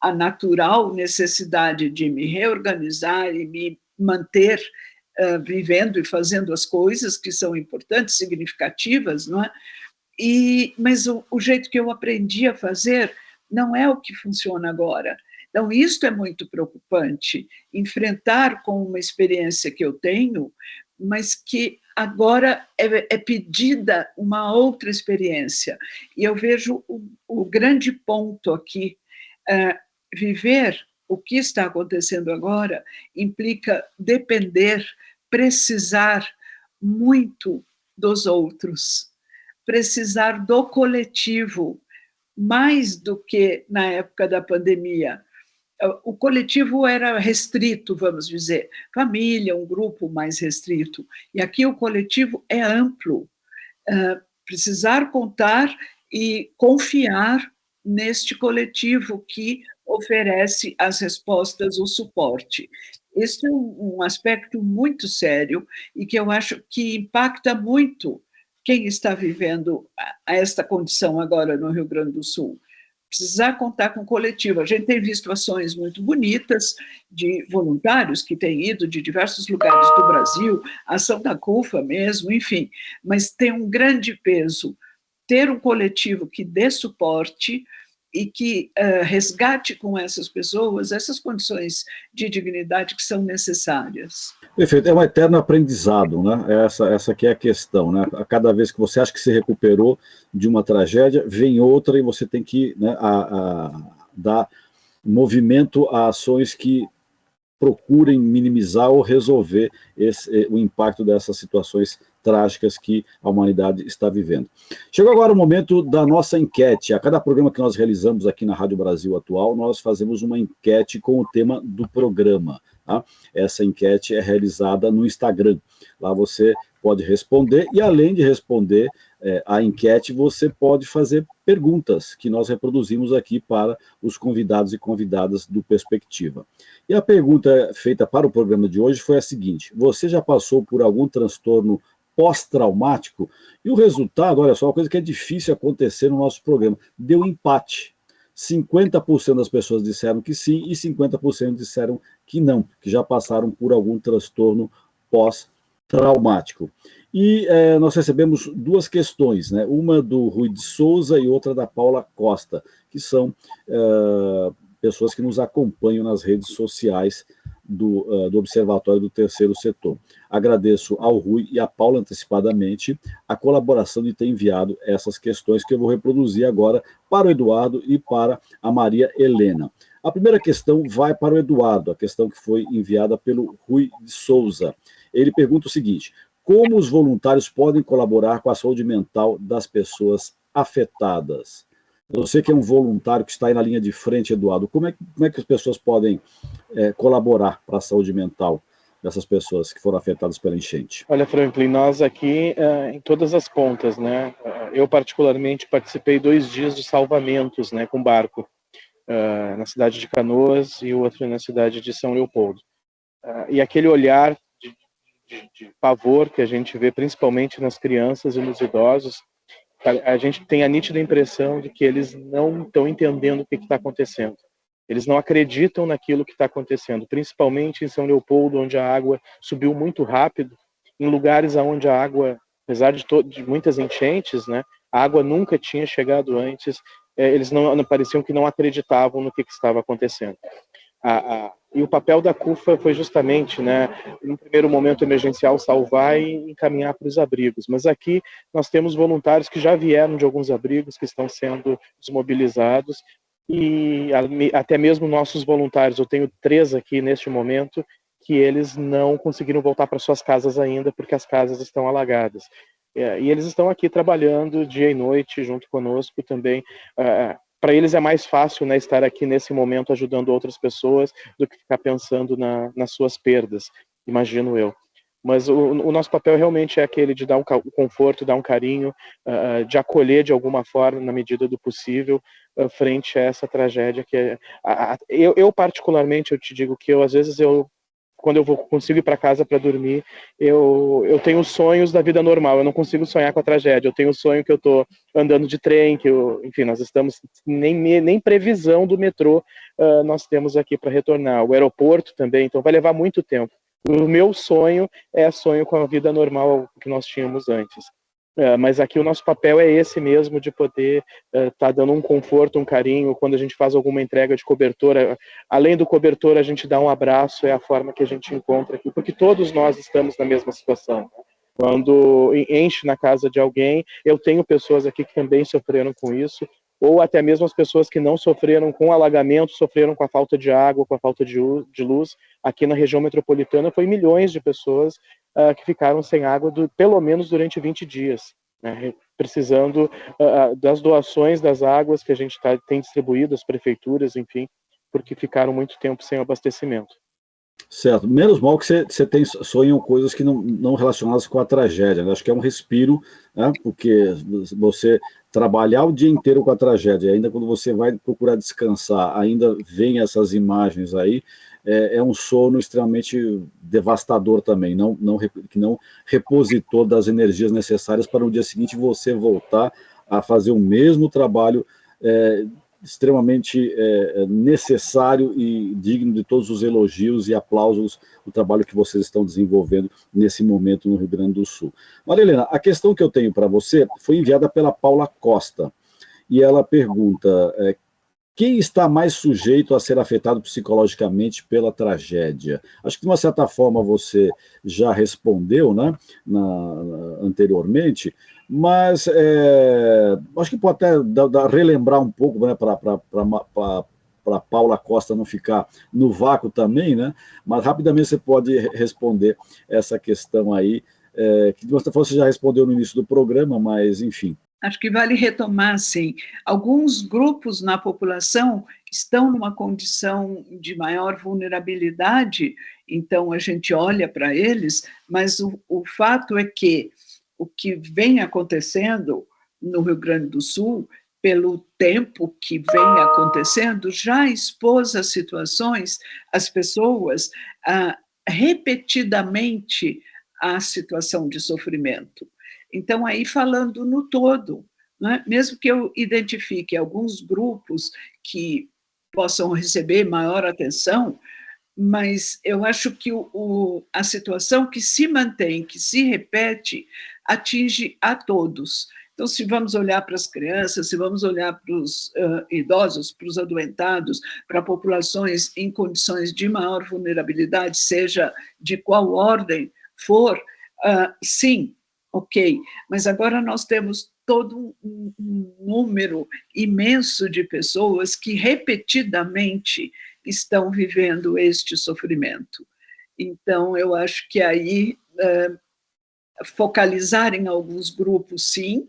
[SPEAKER 3] a natural necessidade de me reorganizar e me manter vivendo e fazendo as coisas que são importantes, significativas, não é? Mas o jeito que eu aprendi a fazer não é o que funciona agora. Então, isso é muito preocupante, enfrentar com uma experiência que eu tenho, mas que agora é pedida uma outra experiência. E eu vejo o grande ponto aqui, viver o que está acontecendo agora implica depender, precisar muito dos outros, precisar do coletivo, mais do que na época da pandemia. O coletivo era restrito, vamos dizer, família, um grupo mais restrito, e aqui o coletivo é amplo. Precisar contar e confiar neste coletivo que oferece as respostas, o suporte. Esse é um aspecto muito sério e que eu acho que impacta muito quem está vivendo esta condição agora no Rio Grande do Sul. Precisar contar com o coletivo. A gente tem visto ações muito bonitas de voluntários que têm ido de diversos lugares do Brasil, a ação da CUFA mesmo, enfim, mas tem um grande peso ter um coletivo que dê suporte e que resgate com essas pessoas essas condições de dignidade que são necessárias.
[SPEAKER 2] Perfeito, é um eterno aprendizado, né? Essa que é a questão, né? A cada vez que você acha que se recuperou de uma tragédia, vem outra e você tem que, né, dar movimento a ações que procurem minimizar ou resolver o impacto dessas situações trágicas que a humanidade está vivendo. Chegou agora o momento da nossa enquete. A cada programa que nós realizamos aqui na Rádio Brasil Atual, nós fazemos uma enquete com o tema do programa. Tá? Essa enquete é realizada no Instagram. Lá você pode responder e, além de responder a enquete, você pode fazer perguntas que nós reproduzimos aqui para os convidados e convidadas do Perspectiva. E a pergunta feita para o programa de hoje foi a seguinte: você já passou por algum transtorno pós-traumático? E o resultado, olha só, uma coisa que é difícil acontecer no nosso programa, deu empate. 50% das pessoas disseram que sim e 50% disseram que não, que já passaram por algum transtorno pós-traumático. E nós recebemos duas questões, né? Uma do Rui de Souza e outra da Paula Costa, que são pessoas que nos acompanham nas redes sociais do Observatório do Terceiro Setor. Agradeço ao Rui e à Paula antecipadamente a colaboração de ter enviado essas questões que eu vou reproduzir agora para o Eduardo e para a Maria Helena. A primeira questão vai para o Eduardo, a questão que foi enviada pelo Rui de Souza. Ele pergunta o seguinte: como os voluntários podem colaborar com a saúde mental das pessoas afetadas? Você que é um voluntário que está aí na linha de frente, Eduardo, como é que as pessoas podem colaborar para a saúde mental dessas pessoas que foram afetadas pela enchente?
[SPEAKER 4] Olha, Franklin, nós aqui em todas as pontas, né? Eu particularmente participei 2 dias de salvamentos, né, com barco, na cidade de Canoas e outro na cidade de São Leopoldo. E aquele olhar de pavor que a gente vê principalmente nas crianças e nos idosos, a gente tem a nítida impressão de que eles não estão entendendo o que está acontecendo. Eles não acreditam naquilo que está acontecendo, principalmente em São Leopoldo, onde a água subiu muito rápido, em lugares onde a água, apesar de muitas enchentes, né, a água nunca tinha chegado antes, eles não pareciam que não acreditavam no que estava acontecendo. E o papel da CUFA foi justamente, né, no primeiro momento emergencial, salvar e encaminhar para os abrigos. Mas aqui nós temos voluntários que já vieram de alguns abrigos, que estão sendo desmobilizados, e até mesmo nossos voluntários, eu tenho 3 aqui neste momento, que eles não conseguiram voltar para suas casas ainda, porque as casas estão alagadas. E eles estão aqui trabalhando dia e noite junto conosco também. Para eles é mais fácil, né, estar aqui nesse momento ajudando outras pessoas do que ficar pensando nas suas perdas, imagino eu. Mas o nosso papel realmente é aquele de dar um conforto, dar um carinho, de acolher de alguma forma, na medida do possível, frente a essa tragédia que eu particularmente, eu te digo que às vezes quando eu consigo ir para casa para dormir, eu tenho sonhos da vida normal, eu não consigo sonhar com a tragédia, eu tenho o sonho que eu estou andando de trem, enfim, nós estamos, nem previsão do metrô nós temos aqui para retornar, o aeroporto também, então vai levar muito tempo. O meu sonho é sonho com a vida normal que nós tínhamos antes. Mas aqui o nosso papel é esse mesmo, de poder estar dando um conforto, um carinho, quando a gente faz alguma entrega de cobertor, além do cobertor a gente dá um abraço, é a forma que a gente encontra aqui, porque todos nós estamos na mesma situação. Quando enche na casa de alguém, eu tenho pessoas aqui que também sofreram com isso, ou até mesmo as pessoas que não sofreram com alagamento, sofreram com a falta de água, com a falta de luz. Aqui na região metropolitana foi milhões de pessoas que ficaram sem água pelo menos durante 20 dias, né, precisando das doações das águas que a gente tem distribuído, as prefeituras, enfim, porque ficaram muito tempo sem abastecimento.
[SPEAKER 2] Certo. Menos mal que você sonham coisas que não relacionadas com a tragédia, né? Acho que é um respiro, né? Porque você trabalhar o dia inteiro com a tragédia, ainda quando você vai procurar descansar, ainda vem essas imagens aí, é um sono extremamente devastador também, que não repositor das energias necessárias para no dia seguinte você voltar a fazer o mesmo trabalho extremamente necessário e digno de todos os elogios e aplausos do trabalho que vocês estão desenvolvendo nesse momento no Rio Grande do Sul. Maria Helena, a questão que eu tenho para você foi enviada pela Paula Costa, e ela pergunta: quem está mais sujeito a ser afetado psicologicamente pela tragédia? Acho que de uma certa forma você já respondeu, né, anteriormente, mas acho que pode até relembrar um pouco, né, para Paula Costa não ficar no vácuo também, né? Mas rapidamente você pode responder essa questão aí, que de uma certa forma você já respondeu no início do programa, mas enfim.
[SPEAKER 3] Acho que vale retomar, sim. Alguns grupos na população estão numa condição de maior vulnerabilidade, então a gente olha para eles, mas o fato é que o que vem acontecendo no Rio Grande do Sul, pelo tempo que vem acontecendo, já expôs as situações, as pessoas, repetidamente à situação de sofrimento. Então, aí falando no todo, né? Mesmo que eu identifique alguns grupos que possam receber maior atenção, mas eu acho que a situação que se mantém, que se repete, atinge a todos. Então, se vamos olhar para as crianças, se vamos olhar para os idosos, para os adoentados, para populações em condições de maior vulnerabilidade, seja de qual ordem for, sim, ok, mas agora nós temos todo um número imenso de pessoas que repetidamente estão vivendo este sofrimento. Então, eu acho que aí focalizar em alguns grupos, sim,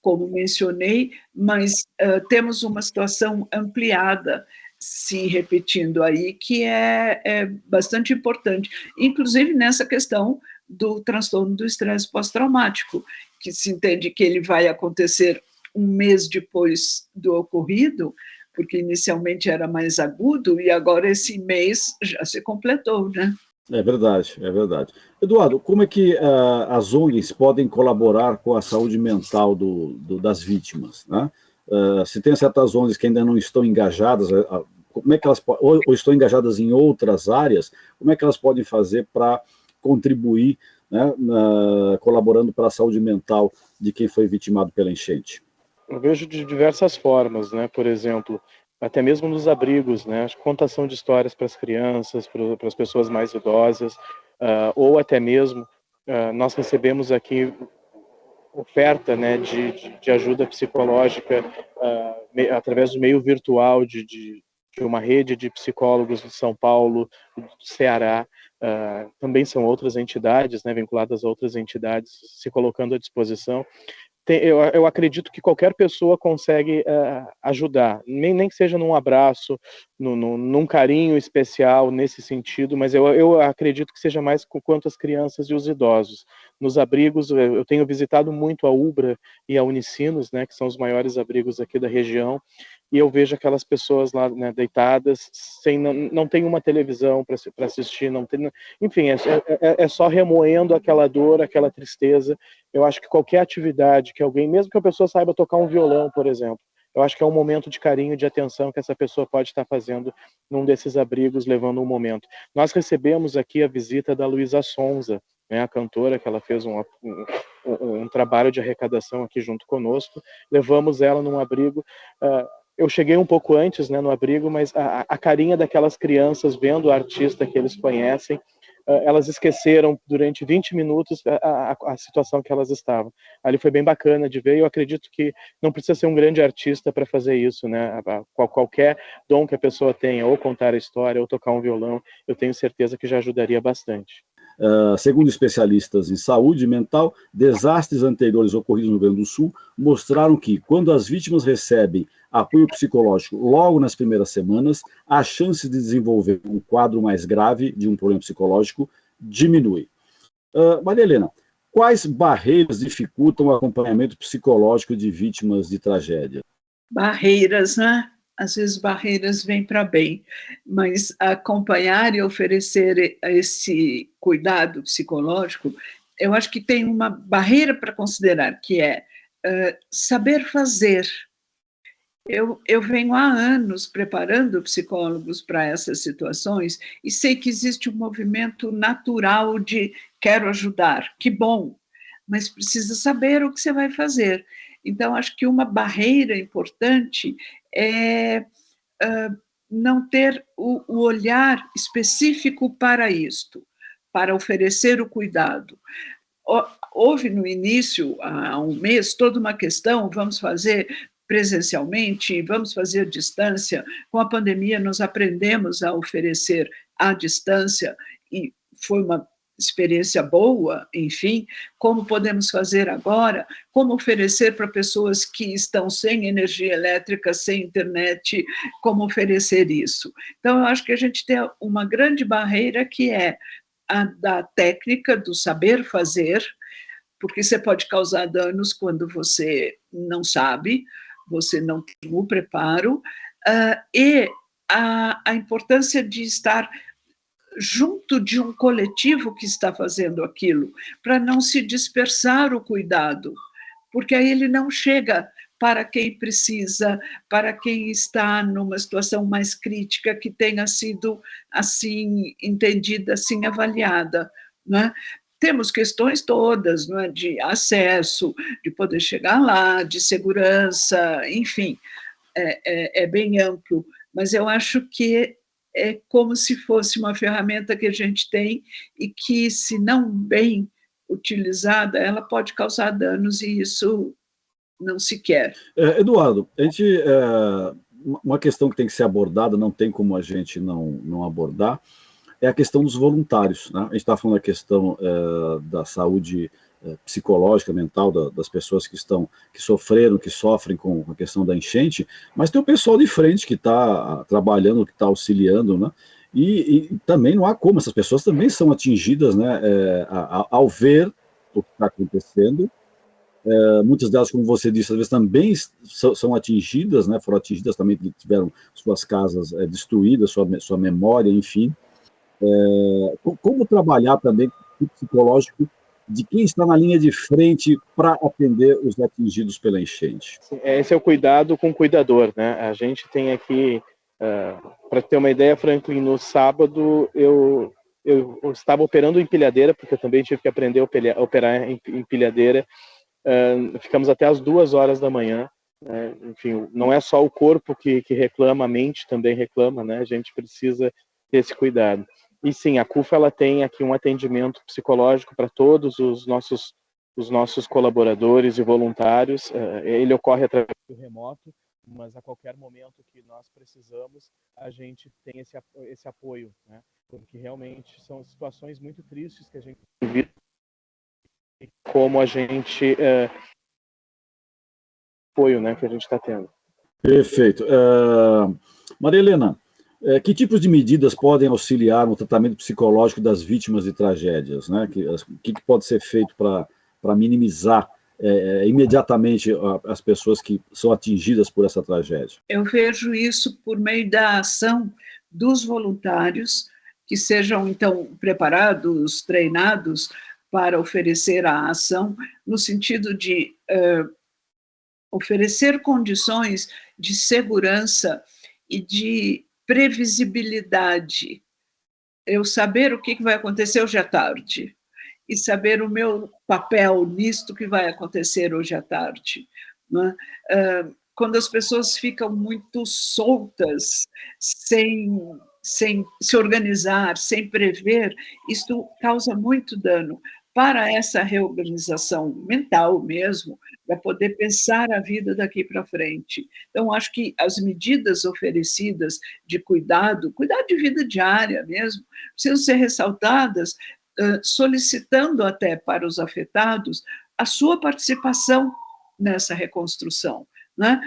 [SPEAKER 3] como mencionei, mas temos uma situação ampliada se repetindo aí, que é bastante importante, inclusive nessa questão do transtorno do estresse pós-traumático, que se entende que ele vai acontecer um mês depois do ocorrido, porque inicialmente era mais agudo, e agora esse mês já se completou, né?
[SPEAKER 2] É verdade, é verdade. Eduardo, como é que as ONGs podem colaborar com a saúde mental das vítimas, né? Se tem certas ONGs que ainda não estão engajadas, como é que elas ou estão engajadas em outras áreas, como é que elas podem fazer para contribuir, né, colaborando para a saúde mental de quem foi vitimado pela enchente?
[SPEAKER 4] Eu vejo de diversas formas, né? Por exemplo, até mesmo nos abrigos, né? Contação de histórias para as crianças, para as pessoas mais idosas, ou até mesmo nós recebemos aqui oferta, né, de ajuda psicológica através do meio virtual de uma rede de psicólogos de São Paulo, do Ceará. Também são outras entidades, né, vinculadas a outras entidades, se colocando à disposição. Eu acredito que qualquer pessoa consegue ajudar, nem que seja num abraço, num carinho especial nesse sentido, mas eu acredito que seja mais quanto às crianças e os idosos. Nos abrigos, eu tenho visitado muito a Ubra e a Unicinos, né, que são os maiores abrigos aqui da região, e eu vejo aquelas pessoas lá, né, deitadas, não tem uma televisão para assistir, não tem, enfim, é só remoendo aquela dor, aquela tristeza. Eu acho que qualquer atividade que alguém, mesmo que a pessoa saiba tocar um violão, por exemplo, eu acho que é um momento de carinho, de atenção que essa pessoa pode estar fazendo num desses abrigos, levando um momento. Nós recebemos aqui a visita da Luísa Sonza, né, a cantora, que ela fez um trabalho de arrecadação aqui junto conosco. Levamos ela num abrigo. Eu cheguei um pouco antes, né, no abrigo, mas a carinha daquelas crianças vendo o artista que eles conhecem, elas esqueceram durante 20 minutos a situação que elas estavam. Ali foi bem bacana de ver, e eu acredito que não precisa ser um grande artista para fazer isso, né? Qualquer dom que a pessoa tenha, ou contar a história, ou tocar um violão, eu tenho certeza que já ajudaria bastante.
[SPEAKER 2] Segundo especialistas em saúde mental, desastres anteriores ocorridos no Rio Grande do Sul mostraram que, quando as vítimas recebem apoio psicológico logo nas primeiras semanas, a chance de desenvolver um quadro mais grave de um problema psicológico diminui. Maria Helena, quais barreiras dificultam o acompanhamento psicológico de vítimas de tragédia?
[SPEAKER 3] Barreiras, né? Às vezes barreiras vêm para bem, mas acompanhar e oferecer esse cuidado psicológico, eu acho que tem uma barreira para considerar, que é saber fazer. Eu venho há anos preparando psicólogos para essas situações e sei que existe um movimento natural de quero ajudar, que bom, mas precisa saber o que você vai fazer. Então, acho que uma barreira importante é não ter o olhar específico para isto, para oferecer o cuidado. Houve no início, há um mês, toda uma questão, vamos fazer presencialmente, vamos fazer à distância. Com a pandemia, nós aprendemos a oferecer à distância e foi uma experiência boa, enfim, como podemos fazer agora, como oferecer para pessoas que estão sem energia elétrica, sem internet, como oferecer isso. Então, eu acho que a gente tem uma grande barreira que é a da técnica, do saber fazer, porque você pode causar danos quando você não sabe, você não tem o preparo, e a importância de estar junto de um coletivo que está fazendo aquilo, para não se dispersar o cuidado, porque aí ele não chega para quem precisa, para quem está numa situação mais crítica, que tenha sido assim entendida, assim avaliada, né? Temos questões todas, não é? De acesso, de poder chegar lá, de segurança, enfim, é bem amplo, mas eu acho que é como se fosse uma ferramenta que a gente tem e que, se não bem utilizada, ela pode causar danos e isso não se quer.
[SPEAKER 2] Eduardo, uma questão que tem que ser abordada, não tem como a gente não abordar, é a questão dos voluntários, né? A gente está falando da questão da saúde psicológica, mental das pessoas que sofrem com a questão da enchente, mas tem o pessoal de frente que está trabalhando, que está auxiliando, né? E também não há como, essas pessoas também são atingidas, né, ao ver o que está acontecendo. Muitas delas, como você disse, às vezes também são atingidas, né, foram atingidas também, tiveram suas casas destruídas, sua memória, enfim. Como trabalhar também o psicológico de quem está na linha de frente para atender os atingidos pela enchente?
[SPEAKER 4] Esse é o cuidado com o cuidador, né? A gente tem aqui, para ter uma ideia, Franklin, no sábado eu estava operando empilhadeira, porque eu também tive que aprender a operar em empilhadeira. Ficamos até as 2 horas da manhã Enfim, não é só o corpo que reclama, a mente também reclama, né? A gente precisa ter esse cuidado. E sim, a CUFA ela tem aqui um atendimento psicológico para todos os nossos colaboradores e voluntários. Ele ocorre através do remoto, mas a qualquer momento que nós precisamos, a gente tem esse apoio, né? Porque realmente são situações muito tristes que a gente vive, como a gente apoio, né, que a gente está tendo.
[SPEAKER 2] Perfeito. Maria Helena, que tipos de medidas podem auxiliar no tratamento psicológico das vítimas de tragédias, né? O que pode ser feito para minimizar imediatamente as pessoas que são atingidas por essa tragédia?
[SPEAKER 3] Eu vejo isso por meio da ação dos voluntários, que sejam, então, preparados, treinados para oferecer a ação, no sentido de oferecer condições de segurança e de previsibilidade. Eu saber o que vai acontecer hoje à tarde e saber o meu papel nisto que vai acontecer hoje à tarde, né? Quando as pessoas ficam muito soltas, sem se organizar, sem prever, isto causa muito dano para essa reorganização mental mesmo, para poder pensar a vida daqui para frente. Então, acho que as medidas oferecidas de cuidado de vida diária mesmo, precisam ser ressaltadas, solicitando até para os afetados a sua participação nessa reconstrução, né?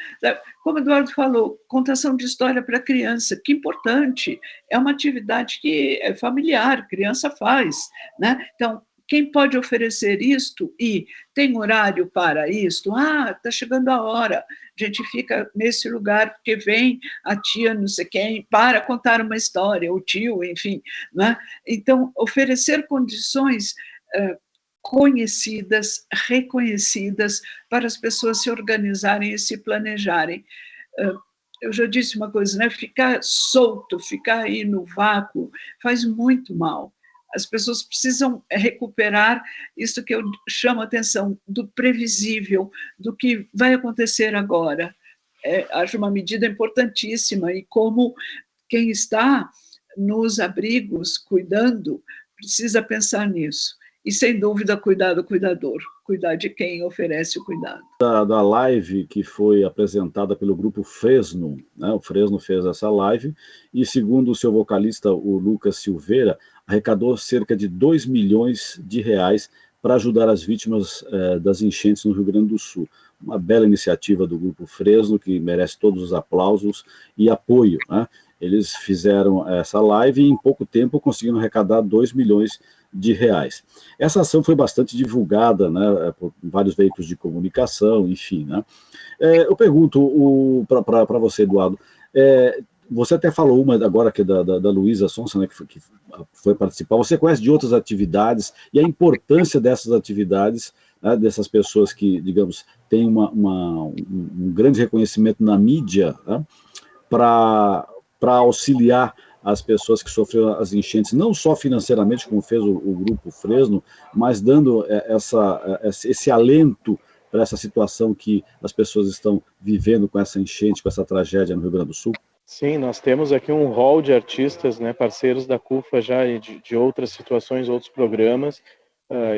[SPEAKER 3] Como o Eduardo falou, contação de história para criança, que importante, é uma atividade que é familiar, criança faz, né? Então, quem pode oferecer isto e tem horário para isto? Está chegando a hora, a gente fica nesse lugar porque vem a tia não sei quem para contar uma história, o tio, enfim, né? Então, oferecer condições conhecidas, reconhecidas, para as pessoas se organizarem e se planejarem. Eu já disse uma coisa, né? Ficar solto, ficar aí no vácuo, faz muito mal. As pessoas precisam recuperar isso que eu chamo a atenção, do previsível, do que vai acontecer agora. Acho uma medida importantíssima, e como quem está nos abrigos cuidando precisa pensar nisso. E, sem dúvida, cuidar do cuidador, cuidar de quem oferece o cuidado.
[SPEAKER 2] Da live que foi apresentada pelo grupo Fresno, né? O Fresno fez essa live, e segundo o seu vocalista, o Lucas Silveira, arrecadou cerca de 2 milhões de reais para ajudar as vítimas das enchentes no Rio Grande do Sul. Uma bela iniciativa do grupo Fresno, que merece todos os aplausos e apoio, né? Eles fizeram essa live e em pouco tempo conseguiram arrecadar 2 milhões de reais. Essa ação foi bastante divulgada, né, por vários veículos de comunicação, enfim, né? Eu pergunto para você, Eduardo, você até falou uma agora que da Luísa Sonsa, né, que foi participar. Você conhece de outras atividades e a importância dessas atividades, né, dessas pessoas que, digamos, têm um grande reconhecimento na mídia, né, para auxiliar as pessoas que sofreram as enchentes, não só financeiramente, como fez o grupo Fresno, mas dando esse alento para essa situação que as pessoas estão vivendo com essa enchente, com essa tragédia no Rio Grande do Sul?
[SPEAKER 4] Sim, nós temos aqui um hall de artistas, né, parceiros da CUFA já e de outras situações, outros programas.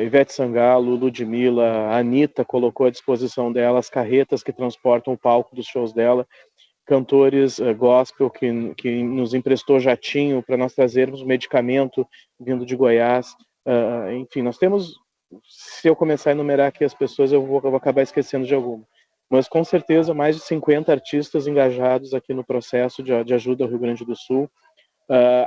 [SPEAKER 4] Ivete Sangalo, Ludmilla, a Anitta colocou à disposição dela as carretas que transportam o palco dos shows dela, cantores gospel que nos emprestou jatinho para nós trazermos medicamento vindo de Goiás. Enfim, nós temos, se eu começar a enumerar aqui as pessoas, eu vou acabar esquecendo de alguma. Mas com certeza mais de 50 artistas engajados aqui no processo de ajuda ao Rio Grande do Sul.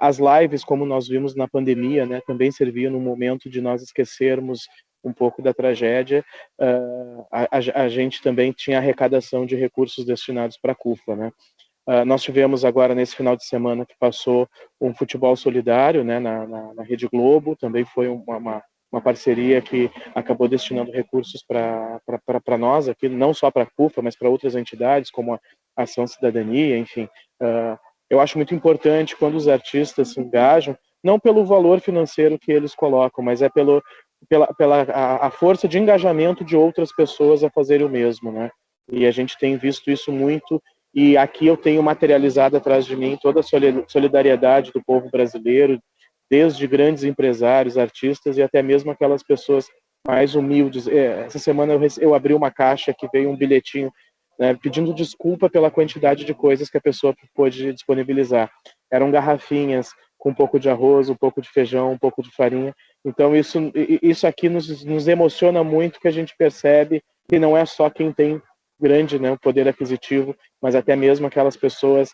[SPEAKER 4] As lives, como nós vimos na pandemia, né, também serviam no momento de nós esquecermos um pouco da tragédia. A gente também tinha arrecadação de recursos destinados para a CUFA, né? Nós tivemos agora, nesse final de semana que passou, um futebol solidário, né, na Rede Globo, também foi uma parceria que acabou destinando recursos para nós aqui, não só para a CUFA, mas para outras entidades, como a Ação Cidadania, enfim. Eu acho muito importante quando os artistas se engajam, não pelo valor financeiro que eles colocam, mas pela força de engajamento de outras pessoas a fazerem o mesmo, né? E a gente tem visto isso muito, e aqui eu tenho materializado atrás de mim toda a solidariedade do povo brasileiro, desde grandes empresários, artistas e até mesmo aquelas pessoas mais humildes. Essa semana eu abri uma caixa que veio um bilhetinho, né, pedindo desculpa pela quantidade de coisas que a pessoa pôde disponibilizar. Eram garrafinhas com um pouco de arroz, um pouco de feijão, um pouco de farinha. Então isso aqui nos emociona muito, que a gente percebe que não é só quem tem grande, né, poder aquisitivo, mas até mesmo aquelas pessoas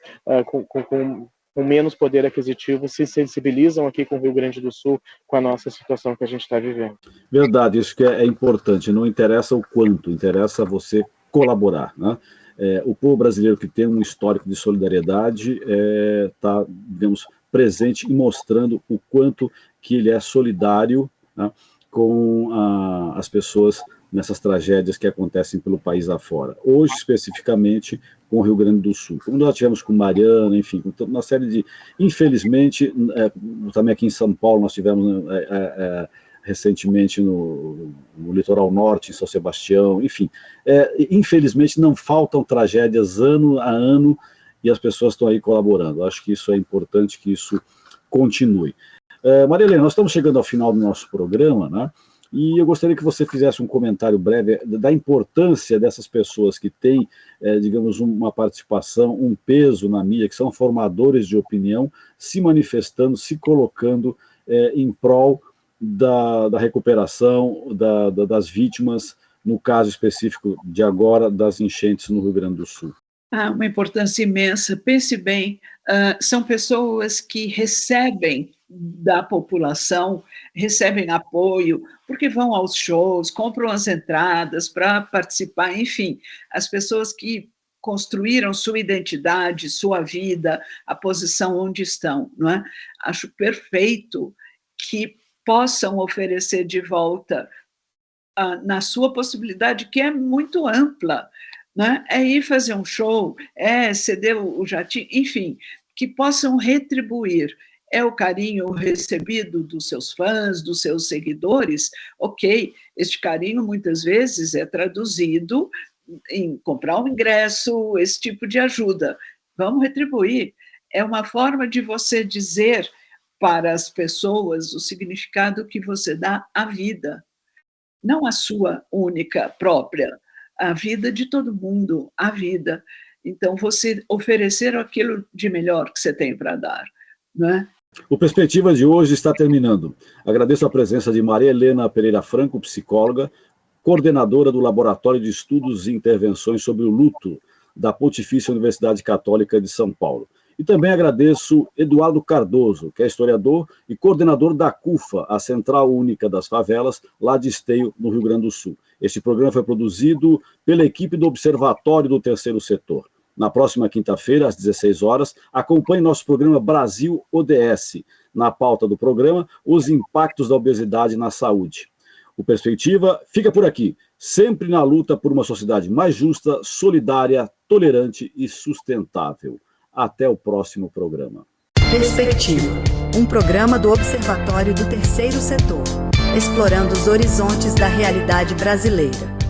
[SPEAKER 4] com menos poder aquisitivo se sensibilizam aqui com o Rio Grande do Sul, com a nossa situação que a gente está vivendo.
[SPEAKER 2] Verdade, isso que é importante. Não interessa o quanto, interessa você colaborar, né? O povo brasileiro, que tem um histórico de solidariedade, está, digamos, presente e mostrando o quanto que ele é solidário, né, com as pessoas nessas tragédias que acontecem pelo país afora. Hoje, especificamente, com o Rio Grande do Sul. Como nós tivemos com Mariana, enfim, com uma série de... Infelizmente, também aqui em São Paulo, nós tivemos recentemente no litoral norte, em São Sebastião, enfim. Infelizmente, não faltam tragédias ano a ano, e as pessoas estão aí colaborando. Acho que isso é importante, que isso continue. Maria Helena, nós estamos chegando ao final do nosso programa, né? E eu gostaria que você fizesse um comentário breve da importância dessas pessoas que têm, digamos, uma participação, um peso na mídia, que são formadores de opinião, se manifestando, se colocando em prol da recuperação das vítimas, no caso específico de agora, das enchentes no Rio Grande do Sul.
[SPEAKER 3] Uma importância imensa. Pense bem, são pessoas que recebem da população, recebem apoio, porque vão aos shows, compram as entradas para participar, enfim, as pessoas que construíram sua identidade, sua vida, a posição onde estão, não é? Acho perfeito que possam oferecer de volta na sua possibilidade, que é muito ampla, né? É ir fazer um show, é ceder o jatinho, enfim, que possam retribuir. É o carinho recebido dos seus fãs, dos seus seguidores, ok, este carinho muitas vezes é traduzido em comprar um ingresso, esse tipo de ajuda. Vamos retribuir. É uma forma de você dizer para as pessoas o significado que você dá à vida, não a sua única, própria, a vida de todo mundo, a vida. Então, você oferecer aquilo de melhor que você tem para dar, não é?
[SPEAKER 2] O Perspectiva de hoje está terminando. Agradeço a presença de Maria Helena Pereira Franco, psicóloga, coordenadora do Laboratório de Estudos e Intervenções sobre o Luto da Pontifícia Universidade Católica de São Paulo. E também agradeço Eduardo Cardoso, que é historiador e coordenador da CUFA, a Central Única das Favelas, lá de Esteio, no Rio Grande do Sul. Este programa foi produzido pela equipe do Observatório do Terceiro Setor. Na próxima quinta-feira, às 16 horas, acompanhe nosso programa Brasil ODS. Na pauta do programa, os impactos da obesidade na saúde. O Perspectiva fica por aqui, sempre na luta por uma sociedade mais justa, solidária, tolerante e sustentável. Até o próximo programa.
[SPEAKER 1] Perspectiva, um programa do Observatório do Terceiro Setor, explorando os horizontes da realidade brasileira.